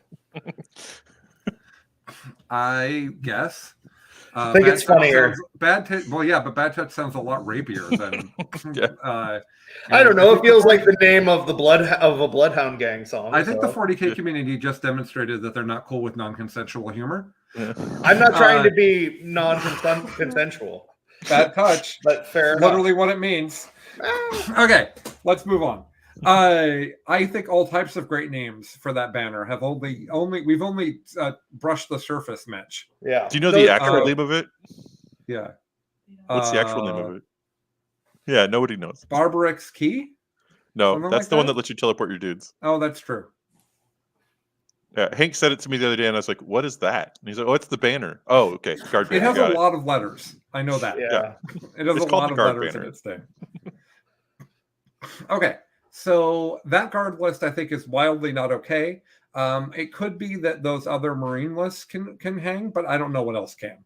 I guess. I think it's funnier. Bad Touch sounds a lot rapier than. I don't know. It feels like the name of a Bloodhound Gang song. I think the 40K community just demonstrated that they're not cool with non-consensual humor. Yeah. I'm not trying to be non-consensual. Bad touch. But fair enough. Literally what it means. Okay, let's move on. I think all types of great names for that banner have we've only brushed the surface, Mitch. Yeah. Do you know the actual name of it? Yeah. What's the actual name of it? Yeah, nobody knows. Barbarix Key? No, Something that's like the one that? that lets you teleport your dudes. Oh, that's true. Yeah, Hank said it to me the other day, and I was like, "What is that?" And he's like, "Oh, it's the banner." Oh, okay. Guard It banner. has a lot of letters. I know that. Yeah. It has It's a called lot the of guard letters banner. in its name. Okay, so that guard list I think is wildly not okay. It could be that those other Marine lists can hang, but I don't know what else can.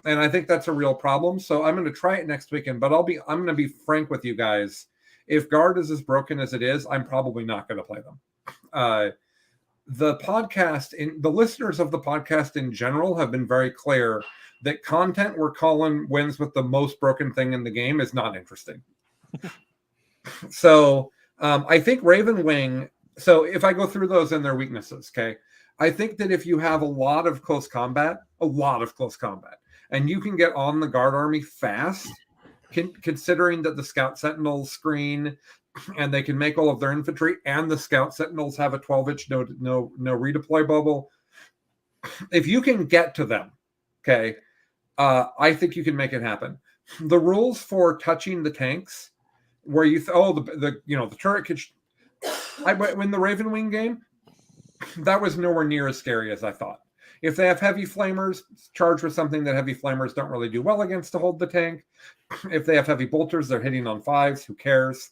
And I think that's a real problem. So I'm going to try it next weekend, but I'm going to be frank with you guys. If guard is as broken as it is, I'm probably not going to play them. The listeners of the podcast in general have been very clear that content where Colin wins with the most broken thing in the game is not interesting. So I think Raven Wing. So if I go through those and their weaknesses, okay, I think that if you have a lot of close combat, and you can get on the guard army fast, considering that the scout sentinels screen and they can make all of their infantry, and the scout sentinels have a 12-inch no redeploy bubble. If you can get to them, okay, I think you can make it happen. The rules for touching the tanks, where you the turret could. In the Raven Wing game, that was nowhere near as scary as I thought. If they have heavy flamers, charge with something that heavy flamers don't really do well against to hold the tank. If they have heavy bolters, they're hitting on 5s. Who cares?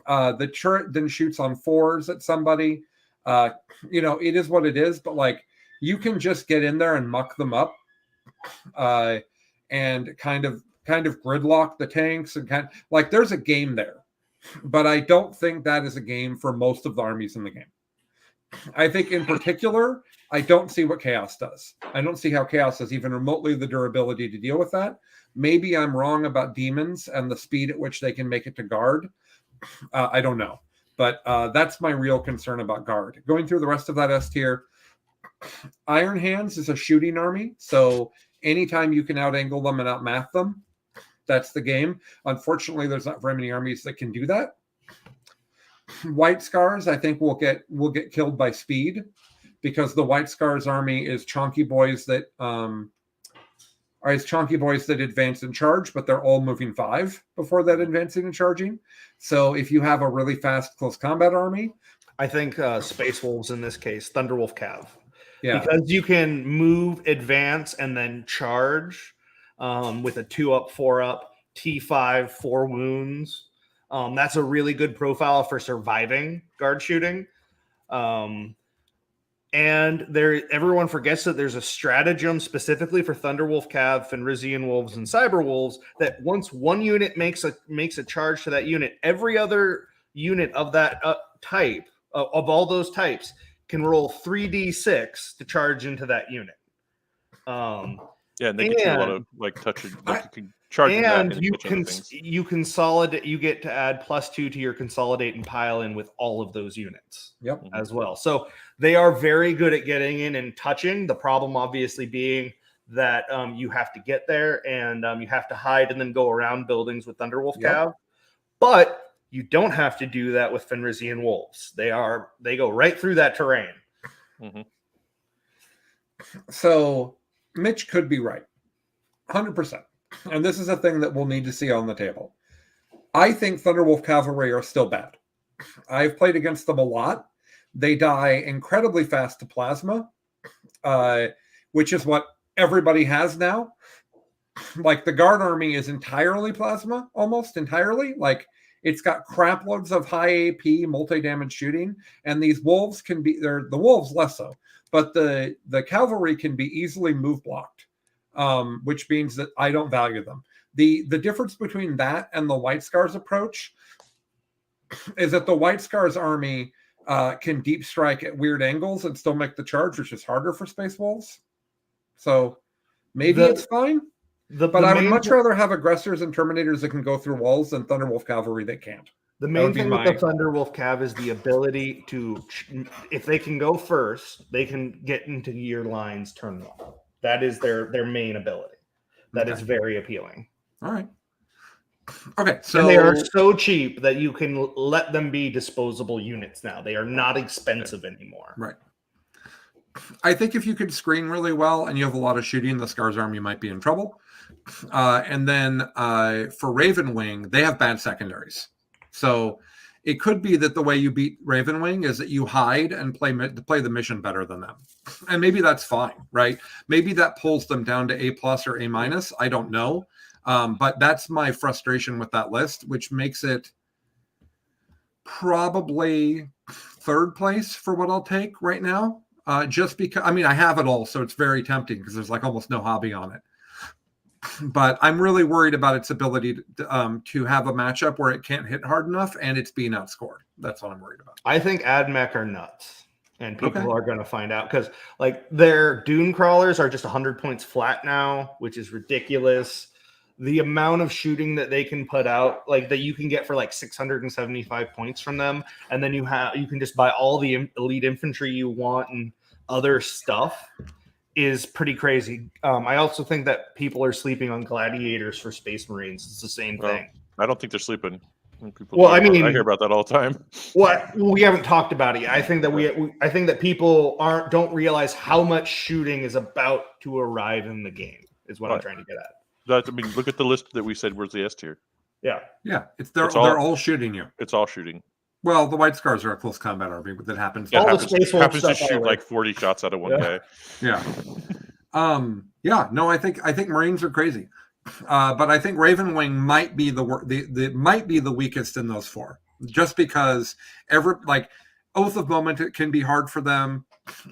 The turret then shoots on 4s at somebody. It is what it is. But like, you can just get in there and muck them up, and kind of gridlock the tanks and there's a game there. But I don't think that is a game for most of the armies in the game. I think in particular, I don't see what Chaos does. I don't see how Chaos has even remotely the durability to deal with that. Maybe I'm wrong about demons and the speed at which they can make it to guard. I don't know. But that's my real concern about guard. Going through the rest of that S tier, Iron Hands is a shooting army. So anytime you can out-angle them and out-math them, that's the game. Unfortunately, there's not very many armies that can do that. White Scars, I think, will get killed by speed, because the White Scars army is chonky boys that advance and charge, but they're all moving 5 before that advancing and charging. So if you have a really fast close combat army, I think Space Wolves in this case, Thunderwolf Cav. Yeah. Because you can move, advance, and then charge with a 2-up, 4-up, T5, 4 wounds. That's a really good profile for surviving guard shooting. And everyone forgets that there's a stratagem specifically for Thunderwolf Cav, Fenrisian Wolves, and Cyber Wolves that once one unit makes a charge to that unit, every other unit of that type of all those types can roll 3d6 to charge into that unit. Yeah, and they get you a lot of like touching. Like you can charge into that and you touch other can things. you consolidate. You get to add +2 to your consolidate and pile in with all of those units. Yep. As well. So they are very good at getting in and touching. The problem obviously being that you have to get there and you have to hide and then go around buildings with Thunderwolf Cav. But you don't have to do that with Fenrisian wolves. They go right through that terrain. Mm-hmm. So Mitch could be right. 100%. And this is a thing that we'll need to see on the table. I think Thunderwolf Cavalry are still bad. I've played against them a lot. They die incredibly fast to plasma, which is what everybody has now. Like the Guard Army is entirely plasma, almost entirely. Like it's got crap loads of high AP, multi-damage shooting, and these wolves can be, the wolves less so, but the cavalry can be easily move blocked, which means that I don't value them. The difference between that and the White Scars approach is that the White Scars army can deep strike at weird angles and still make the charge, which is harder for Space Wolves. So maybe it's fine. But I would much rather have aggressors and terminators that can go through walls than Thunderwolf Cavalry that can't. The main thing with the Thunderwolf Cav is the ability to, if they can go first, they can get into your lines turn one. That is their main ability. That is very appealing. All right. Okay, so and they are so cheap that you can let them be disposable units now. They are not expensive anymore. Right. I think if you could screen really well and you have a lot of shooting, the Scars army might be in trouble. And then for Ravenwing, they have bad secondaries. So it could be that the way you beat Ravenwing is that you hide and play the mission better than them. And maybe that's fine, right? Maybe that pulls them down to A+ or A-. I don't know. But that's my frustration with that list, which makes it probably third place for what I'll take right now. Just because, I mean, I have it all, so it's very tempting because there's like almost no hobby on it. But I'm really worried about its ability to have a matchup where it can't hit hard enough and it's being outscored. That's what I'm worried about. I think AdMech are nuts, and people are going to find out because like their Dune crawlers are just 100 points flat now, which is ridiculous. The amount of shooting that they can put out, like that you can get for like 675 points from them, and then you can just buy all the elite infantry you want and other stuff, is pretty crazy. I also think that people are sleeping on gladiators for Space Marines. It's the same thing. I don't think they're sleeping. I hear about that all the time. What we haven't talked about it yet. I think that I think that people don't realize how much shooting is about to arrive in the game. Is what I'm trying to get at. I mean, look at the list that we said was the S tier. Yeah. They're all shooting you. It's all shooting. Well, the White Scars are a close combat army, but that happens. All the Space Wolf happens to stuff shoot like 40 shots out of one guy. Yeah. No, I think Marines are crazy, but I think Ravenwing might be the weakest in those four, just because Oath of Moment, it can be hard for them.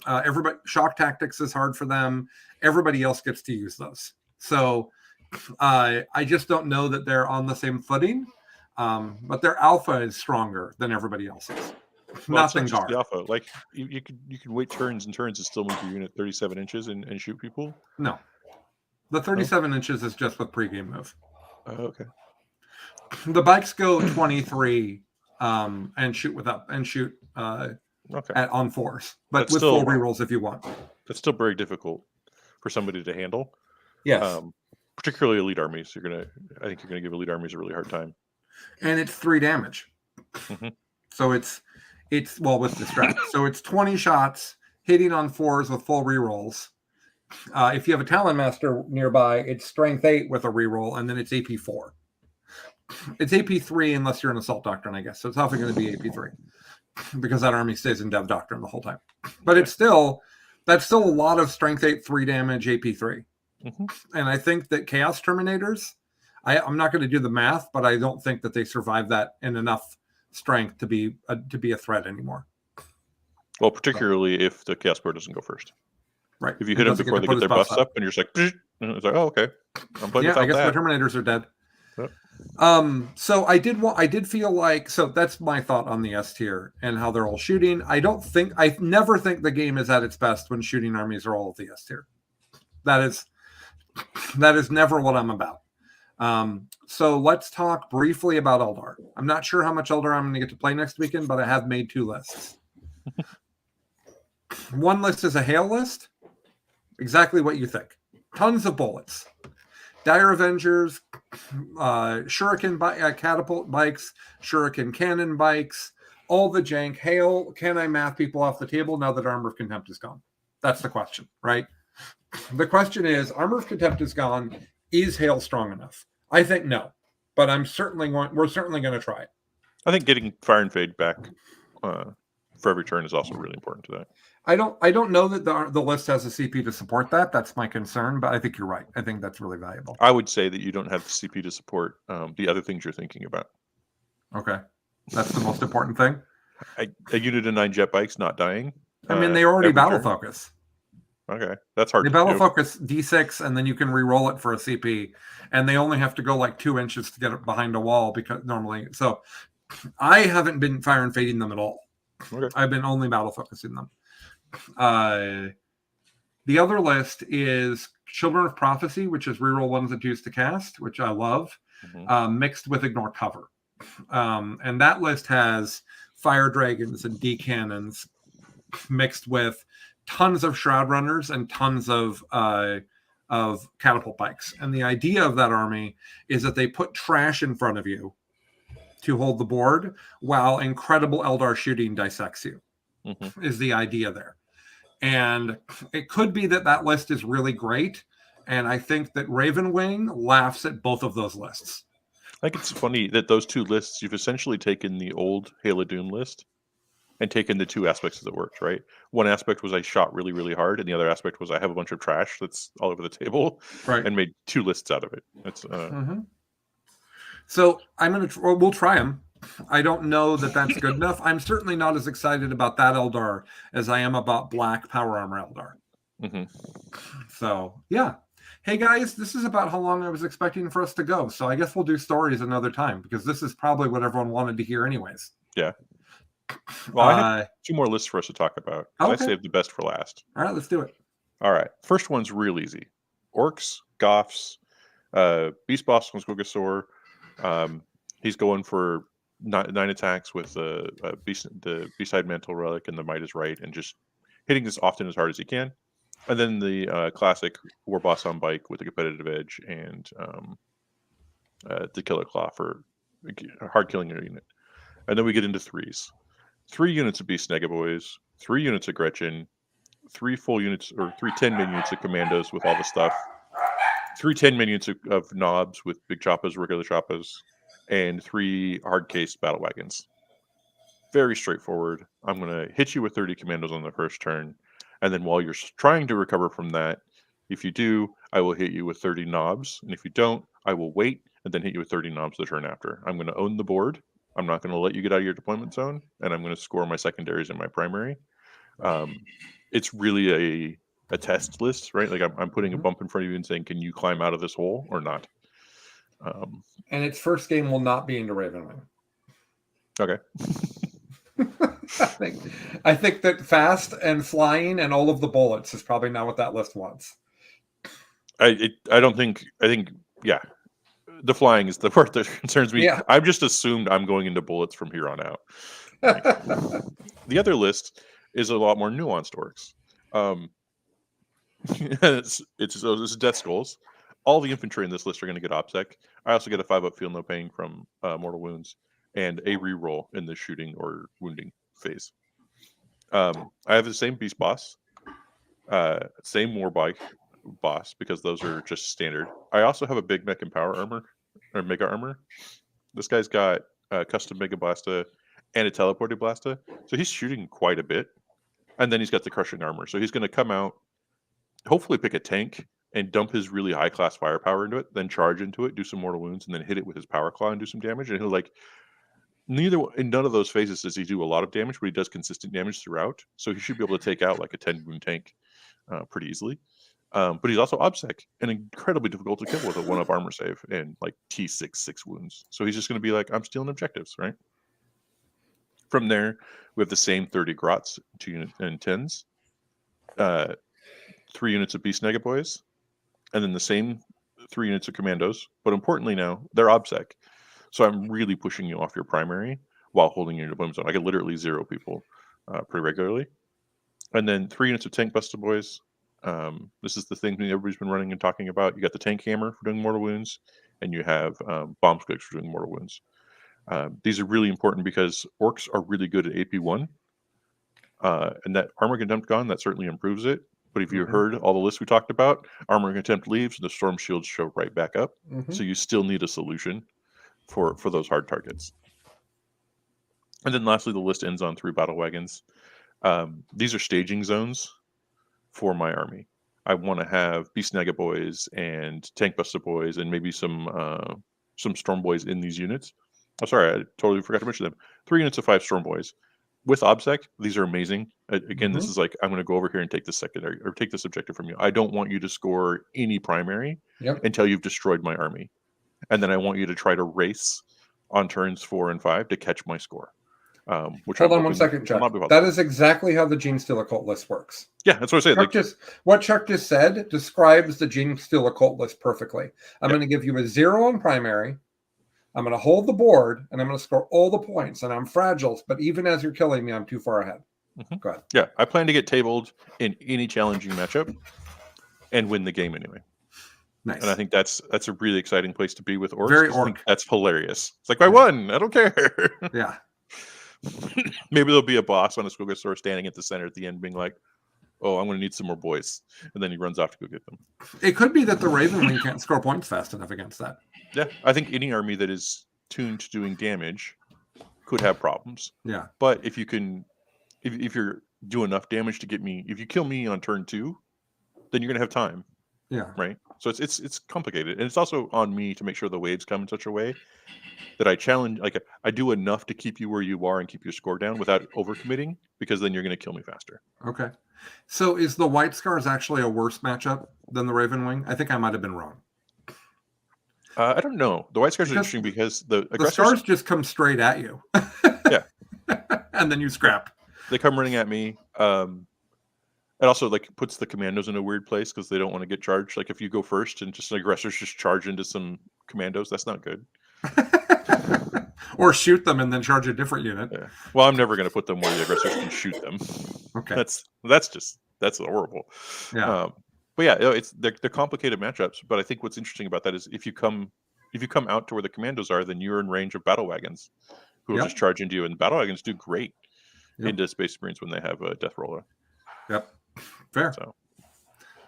Everybody, Shock Tactics is hard for them. Everybody else gets to use those. So I just don't know that they're on the same footing. But their alpha is stronger than everybody else's. Nothing guard. The alpha. Like you can wait turns and turns and still move your unit 37 inches and shoot people. No, the 37 inches is just with pregame move. Okay. The bikes go 23 and shoot on fours, but that's with still full rerolls if you want. That's still very difficult for somebody to handle. Yes. Particularly elite armies. I think you're gonna give elite armies a really hard time. And it's 3 damage. Mm-hmm. So it's with distract. So it's 20 shots hitting on 4s with full rerolls. If you have a Talon Master nearby, it's strength 8 with a reroll, and then it's AP 4. It's AP 3 unless you're an Assault Doctrine, I guess. So it's often going to be AP 3 because that army stays in Dev Doctrine the whole time. But that's still a lot of strength 8, 3 damage, AP 3. Mm-hmm. And I think that Chaos Terminators, I'm not going to do the math, but I don't think that they survive that in enough strength to be a threat anymore. Well, particularly if the Chaos Bird doesn't go first. Right. If you hit them before they get their buffs up, and you're just like, and it's like, oh, okay. I'm playing without I guess that. the Terminators are dead. Yep. So I did feel like, so that's my thought on the S tier and how they're all shooting. I never think the game is at its best when shooting armies are all of the S tier. That is never what I'm about. So let's talk briefly about Eldar. I'm not sure how much Eldar I'm going to get to play next weekend, but I have made 2 lists. One list is a hail list. Exactly what you think. Tons of bullets. Dire Avengers, shuriken catapult bikes, shuriken cannon bikes, all the jank. Hail, can I math people off the table now that Armor of Contempt is gone? That's the question, right? The question is, Armor of Contempt is gone. Is hail strong enough? I think no, but we're certainly going to try it. I think getting Fire and Fade back for every turn is also really important to that. I don't know that the list has a CP to support that. That's my concern, but I think you're right. I think that's really valuable. I would say that you don't have the CP to support the other things you're thinking about. Okay, that's the most important thing. A unit of 9 jet bikes not dying. I mean, they already battle turn. focus. Okay, that's hard. They battle focus D6, and then you can re-roll it for a CP, and they only have to go like 2 inches to get it behind a wall because normally. So, I haven't been fire and fading them at all. Okay. I've been only battle focusing them. The other list is Children of Prophecy, which is reroll 1s and 2s to cast, which I love, mixed with Ignore Cover. And that list has Fire Dragons and D Cannons mixed with tons of Shroud Runners and tons of Catapult Bikes. And the idea of that army is that they put trash in front of you to hold the board while incredible Eldar shooting dissects you, is the idea there. And it could be that list is really great. And I think that Ravenwing laughs at both of those lists. I think it's funny that those 2 lists, you've essentially taken the old Hail of Doom list and taken the 2 aspects that worked, right? One aspect was I shot really, really hard, and the other aspect was I have a bunch of trash that's all over the table, right? And made 2 lists out of it. It's So we'll try them. I don't know that that's good enough. I'm certainly not as excited about that Eldar as I am about Black Power Armor Eldar. So yeah. Hey guys, this is about how long I was expecting for us to go. So I guess we'll do stories another time because this is probably what everyone wanted to hear anyways. Yeah. Well, I have 2 more lists for us to talk about. Okay. I saved the best for last. All right, let's do it. All right. First one's real easy. Orcs, Goths, Beast Boss on Squiggosaur. He's going for 9 attacks with the B-side Mantle Relic and the Might is Right, and just hitting as often as hard as he can. And then the classic War Boss on Bike with the competitive edge and the Killer Claw for hard killing your unit. And then we get into 3s. 3 units of Beast Negaboys, 3 units of Gretchen, 3 full units or 3 10-man units of Commandos with all the stuff, 3 10-man units of Knobs with big choppas, regular choppas, and 3 hard case battle wagons. Very straightforward. I'm going to hit you with 30 Commandos on the first turn. And then while you're trying to recover from that, if you do, I will hit you with 30 Knobs. And if you don't, I will wait and then hit you with 30 Knobs the turn after. I'm going to own the board. I'm not going to let you get out of your deployment zone. And I'm going to score my secondaries and my primary. It's really a test list, right? Like I'm putting a bump in front of you and saying, can you climb out of this hole or not? And its first game will not be into Ravenwing. Okay. I think that fast and flying and all of the bullets is probably not what that list wants. I think the flying is the part that concerns me. Yeah. I've just assumed I'm going into bullets from here on out. The other list is a lot more nuanced orcs. This is Death Skulls. All the infantry in this list are going to get OPSEC. I also get a 5-up Feel No Pain from Mortal Wounds and a reroll in the shooting or wounding phase. I have the same Beast Boss, same War Bike Boss, because those are just standard. I also have a Big Mech and Power Armor, or Mega Armor. This guy's got a custom Mega Blasta and a Teleported Blasta, so he's shooting quite a bit. And then he's got the Crushing Armor, so he's going to come out, hopefully pick a tank, and dump his really high-class firepower into it, then charge into it, do some Mortal Wounds, and then hit it with his Power Claw and do some damage. And he'll in none of those phases does he do a lot of damage, but he does consistent damage throughout. So he should be able to take out like a 10-wound tank pretty easily. But he's also obsec and incredibly difficult to kill with a 1-up armor save and like T6 6 wounds. So he's just going to be like, I'm stealing objectives, right? From there, we have the same 30 grots, 2 units and 10s, 3 units of Beast Negaboys, and then the same 3 units of commandos. But importantly now, they're obsec. So I'm really pushing you off your primary while holding your deployment zone. I could literally 0 people pretty regularly. And then 3 units of Tank Buster Boys. This is the thing that everybody's been running and talking about. You got the Tank Hammer for doing mortal wounds, and you have Bomb Squicks for doing mortal wounds. These are really important because orcs are really good at AP1. And that Armor Contempt gone, that certainly improves it. But if you heard all the lists we talked about, Armor Contempt leaves and the Storm Shields show right back up. So you still need a solution for those hard targets. And then lastly, the list ends on 3 battle wagons. These are staging zones for my army. I want to have Beast Naga Boys and Tank Buster Boys and maybe some Storm Boys in these units. Oh, sorry, I totally forgot to mention them. 3 units of 5 Storm Boys. With OBSEC, these are amazing. Again, this is like, I'm going to go over here and take this secondary or take this objective from you. I don't want you to score any primary until you've destroyed my army. And then I want you to try to race on turns 4 and 5 to catch my score. Which Hold on one second, Chuck. That is exactly how the Gene Steel Occult list works. Yeah, that's what I said. What Chuck just said describes the Gene Steel Occult list perfectly. I'm going to give you a 0 on primary. I'm going to hold the board, and I'm going to score all the points, and I'm fragile, but even as you're killing me, I'm too far ahead. Go ahead. Yeah, I plan to get tabled in any challenging matchup and win the game anyway. Nice. And I think that's a really exciting place to be with orcs. Very orc. That's hilarious. It's like, I won. I don't care. Yeah. Maybe there'll be a boss on a Skullgrimsor standing at the center at the end being like, oh, I'm going to need some more boys. And then he runs off to go get them. It could be that the Ravenwing can't score points fast enough against that. Yeah, I think any army that is tuned to doing damage could have problems. Yeah. But if you can, if you're do enough damage to get me, if you kill me on turn 2, then you're going to have time. Yeah. Right. So it's complicated. And it's also on me to make sure the waves come in such a way that I challenge, like I do enough to keep you where you are and keep your score down without overcommitting, because then you're going to kill me faster. Okay. So is the White Scars actually a worse matchup than the Ravenwing? I think I might have been wrong. I don't know. The White Scars are interesting because the Scars just come straight at you. Yeah. And then you scrap. They come running at me. It also like puts the commandos in a weird place because they don't want to get charged. Like if you go first and just aggressors just charge into some commandos, that's not good. Or shoot them and then charge a different unit. Yeah. Well, I'm never going to put them where the aggressors can shoot them. Okay. That's horrible. Yeah. But yeah, they're complicated matchups. But I think what's interesting about that is if you come out to where the commandos are, then you're in range of battle wagons who will just charge into you. And battle wagons do great into Space Marines when they have a death roller. Yep. Fair. So.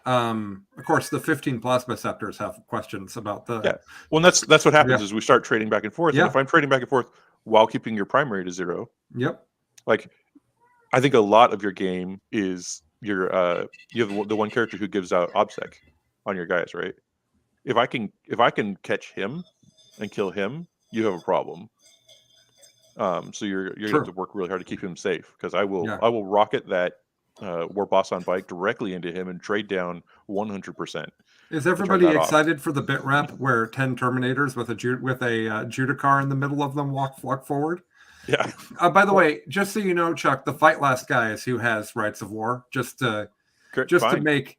Of course, the 15 plasma scepters have questions about the. Yeah. Well, and that's what happens is we start trading back and forth. Yeah. And if I'm trading back and forth while keeping your primary to 0. Yep. Like, I think a lot of your game is you have the one character who gives out OBSEC on your guys, right? If I can catch him and kill him, you have a problem. So you're gonna have to work really hard to keep him safe, because I will rocket that War Boss on bike directly into him and trade down 100%. Is everybody excited for the bit rep where 10 Terminators with a Judicar in the middle of them walk forward? Yeah. By the way, just so you know, Chuck, the Fight Last guy is who has Rights of War. Just to make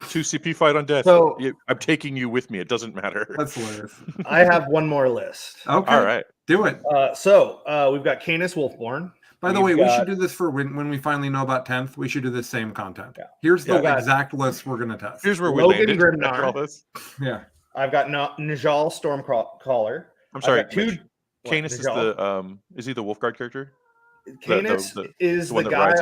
2 CP fight on death. So I'm taking you with me. It doesn't matter. That's hilarious. I have one more list. Okay. All right. Do it. So we've got Canis Wolfborn. By the way, we should do this for when we finally know about 10th. We should do the same content. Yeah. Here's the exact list we're going to test. Here's where we Logan landed after all Grimnar. this. Yeah. I've got Najal Stormcaller. I'm sorry. Canis is he the Wolfguard character? Canis is the guy.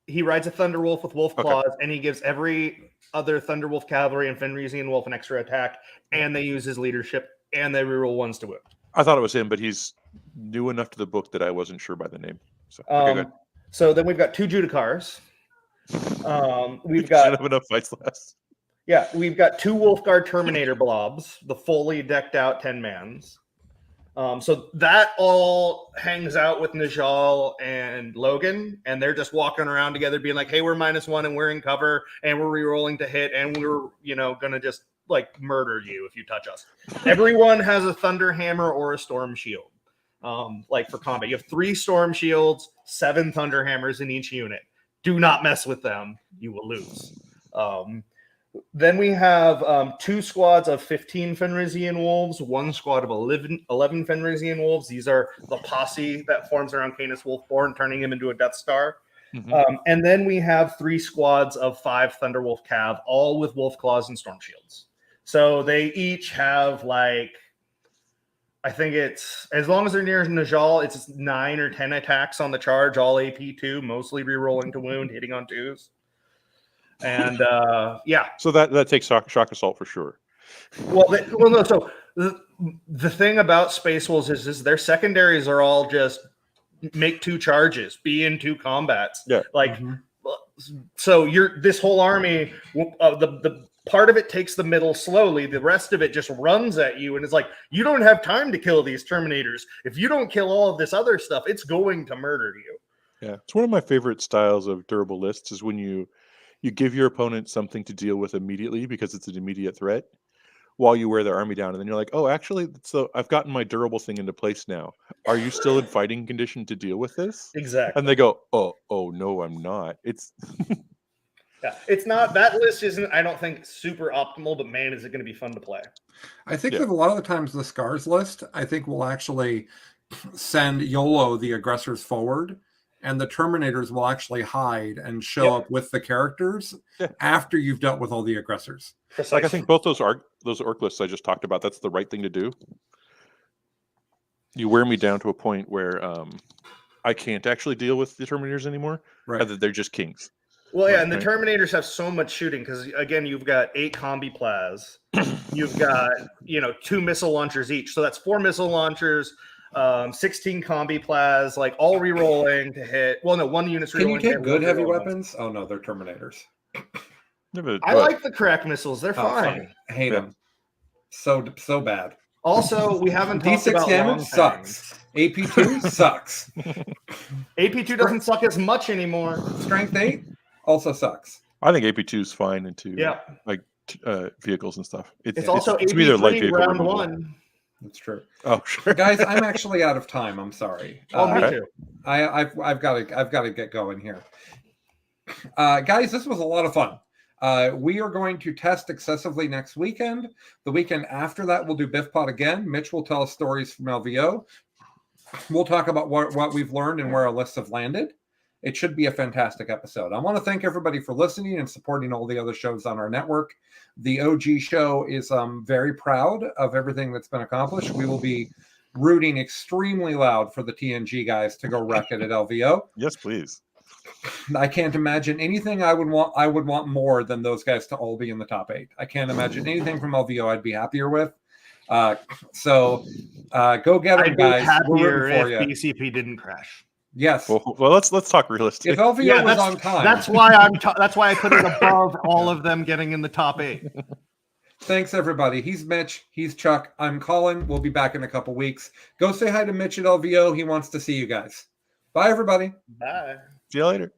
He rides a Thunderwolf with Wolf Claws, and he gives every other Thunderwolf Cavalry and Fenrisian Wolf an extra attack, and they use his leadership, and they reroll 1s to whip. I thought it was him, but he's new enough to the book that I wasn't sure by the name. So, good. So then we've got 2 Judicars. We've got have enough fights last. Yeah, we've got 2 Wolfguard Terminator blobs, the fully decked out 10 mans. So that all hangs out with Najal and Logan, and they're just walking around together being like, hey, we're -1 and we're in cover and we're re-rolling to hit and we're, going to just like murder you if you touch us. Everyone has a Thunder Hammer or a Storm Shield. Like for combat, you have 3 Storm Shields, 7 Thunder Hammers in each unit. Do not mess with them. You will lose. Then we have 2 squads of 15 Fenrisian Wolves, 1 squad of 11 Fenrisian Wolves. These are the posse that forms around Canis Wolfborn, turning him into a Death Star. Mm-hmm. And then we have 3 squads of 5 Thunderwolf Cav, all with Wolf Claws and Storm Shields. So they each have like, I think it's, as long as they're near Najal, it's 9 or 10 attacks on the charge, all AP2, mostly re-rolling to wound, hitting on 2s. And yeah. So that takes shock assault for sure. Well, no. So the thing about Space Wolves is their secondaries are all just make 2 charges, be in 2 combats. Yeah. Like, so this whole army, the part of it takes the middle slowly. The rest of it just runs at you, and it's like, you don't have time to kill these Terminators. If you don't kill all of this other stuff, it's going to murder you. Yeah, it's one of my favorite styles of durable lists is when you give your opponent something to deal with immediately because it's an immediate threat while you wear their army down. And then you're like, oh, actually, so I've gotten my durable thing into place now. Are you still in fighting condition to deal with this? Exactly. And they go, oh, no, I'm not. It's... Yeah, it's not, that list isn't, I don't think, super optimal, but man, is it going to be fun to play. I think that a lot of the times the Scars list, I think will actually send YOLO, the aggressors, forward, and the Terminators will actually hide and show up with the characters after you've dealt with all the aggressors. Precisely. Like I think both those orc lists I just talked about, that's the right thing to do. You wear me down to a point where I can't actually deal with the Terminators anymore. Right. They're just kings. Well, yeah, and the Terminators have so much shooting because, again, you've got 8 combi plas. You've got, 2 missile launchers each. So that's 4 missile launchers, 16 combi plas, like all re-rolling to hit. Well, no, 1 unit's Can you re-rolling. take good heavy weapons? Oh, no, they're Terminators. I like the crack missiles. They're fine. I hate them. So bad. Also, we haven't talked D6 about damage sucks. AP2 sucks. AP2 doesn't suck as much anymore. Strength 8 also sucks. I think AP2 is fine into vehicles and stuff. It's also AP3 round 1. That's true. Oh, sure. Guys, I'm actually out of time. I'm sorry. Oh, me too. I've got to get going here. Guys, this was a lot of fun. We are going to test excessively next weekend. The weekend after that, we'll do BIFPOD again. Mitch will tell us stories from LVO. We'll talk about what we've learned and where our lists have landed. It should be a fantastic episode. I want to thank everybody for listening and supporting all the other shows on our network. The OG show is very proud of everything that's been accomplished. We will be rooting extremely loud for the TNG guys to go wreck it at LVO. Yes, please. I can't imagine anything I would want more than those guys to all be in the top 8. I can't imagine anything from LVO I'd be happier with. So go get them, guys. Happier if BCP didn't crash. Yes. Well, let's talk realistic. If LVO was on time, that's why I put it above all of them getting in the top 8. Thanks, everybody. He's Mitch. He's Chuck. I'm Colin. We'll be back in a couple weeks. Go say hi to Mitch at LVO. He wants to see you guys. Bye, everybody. Bye. See you later.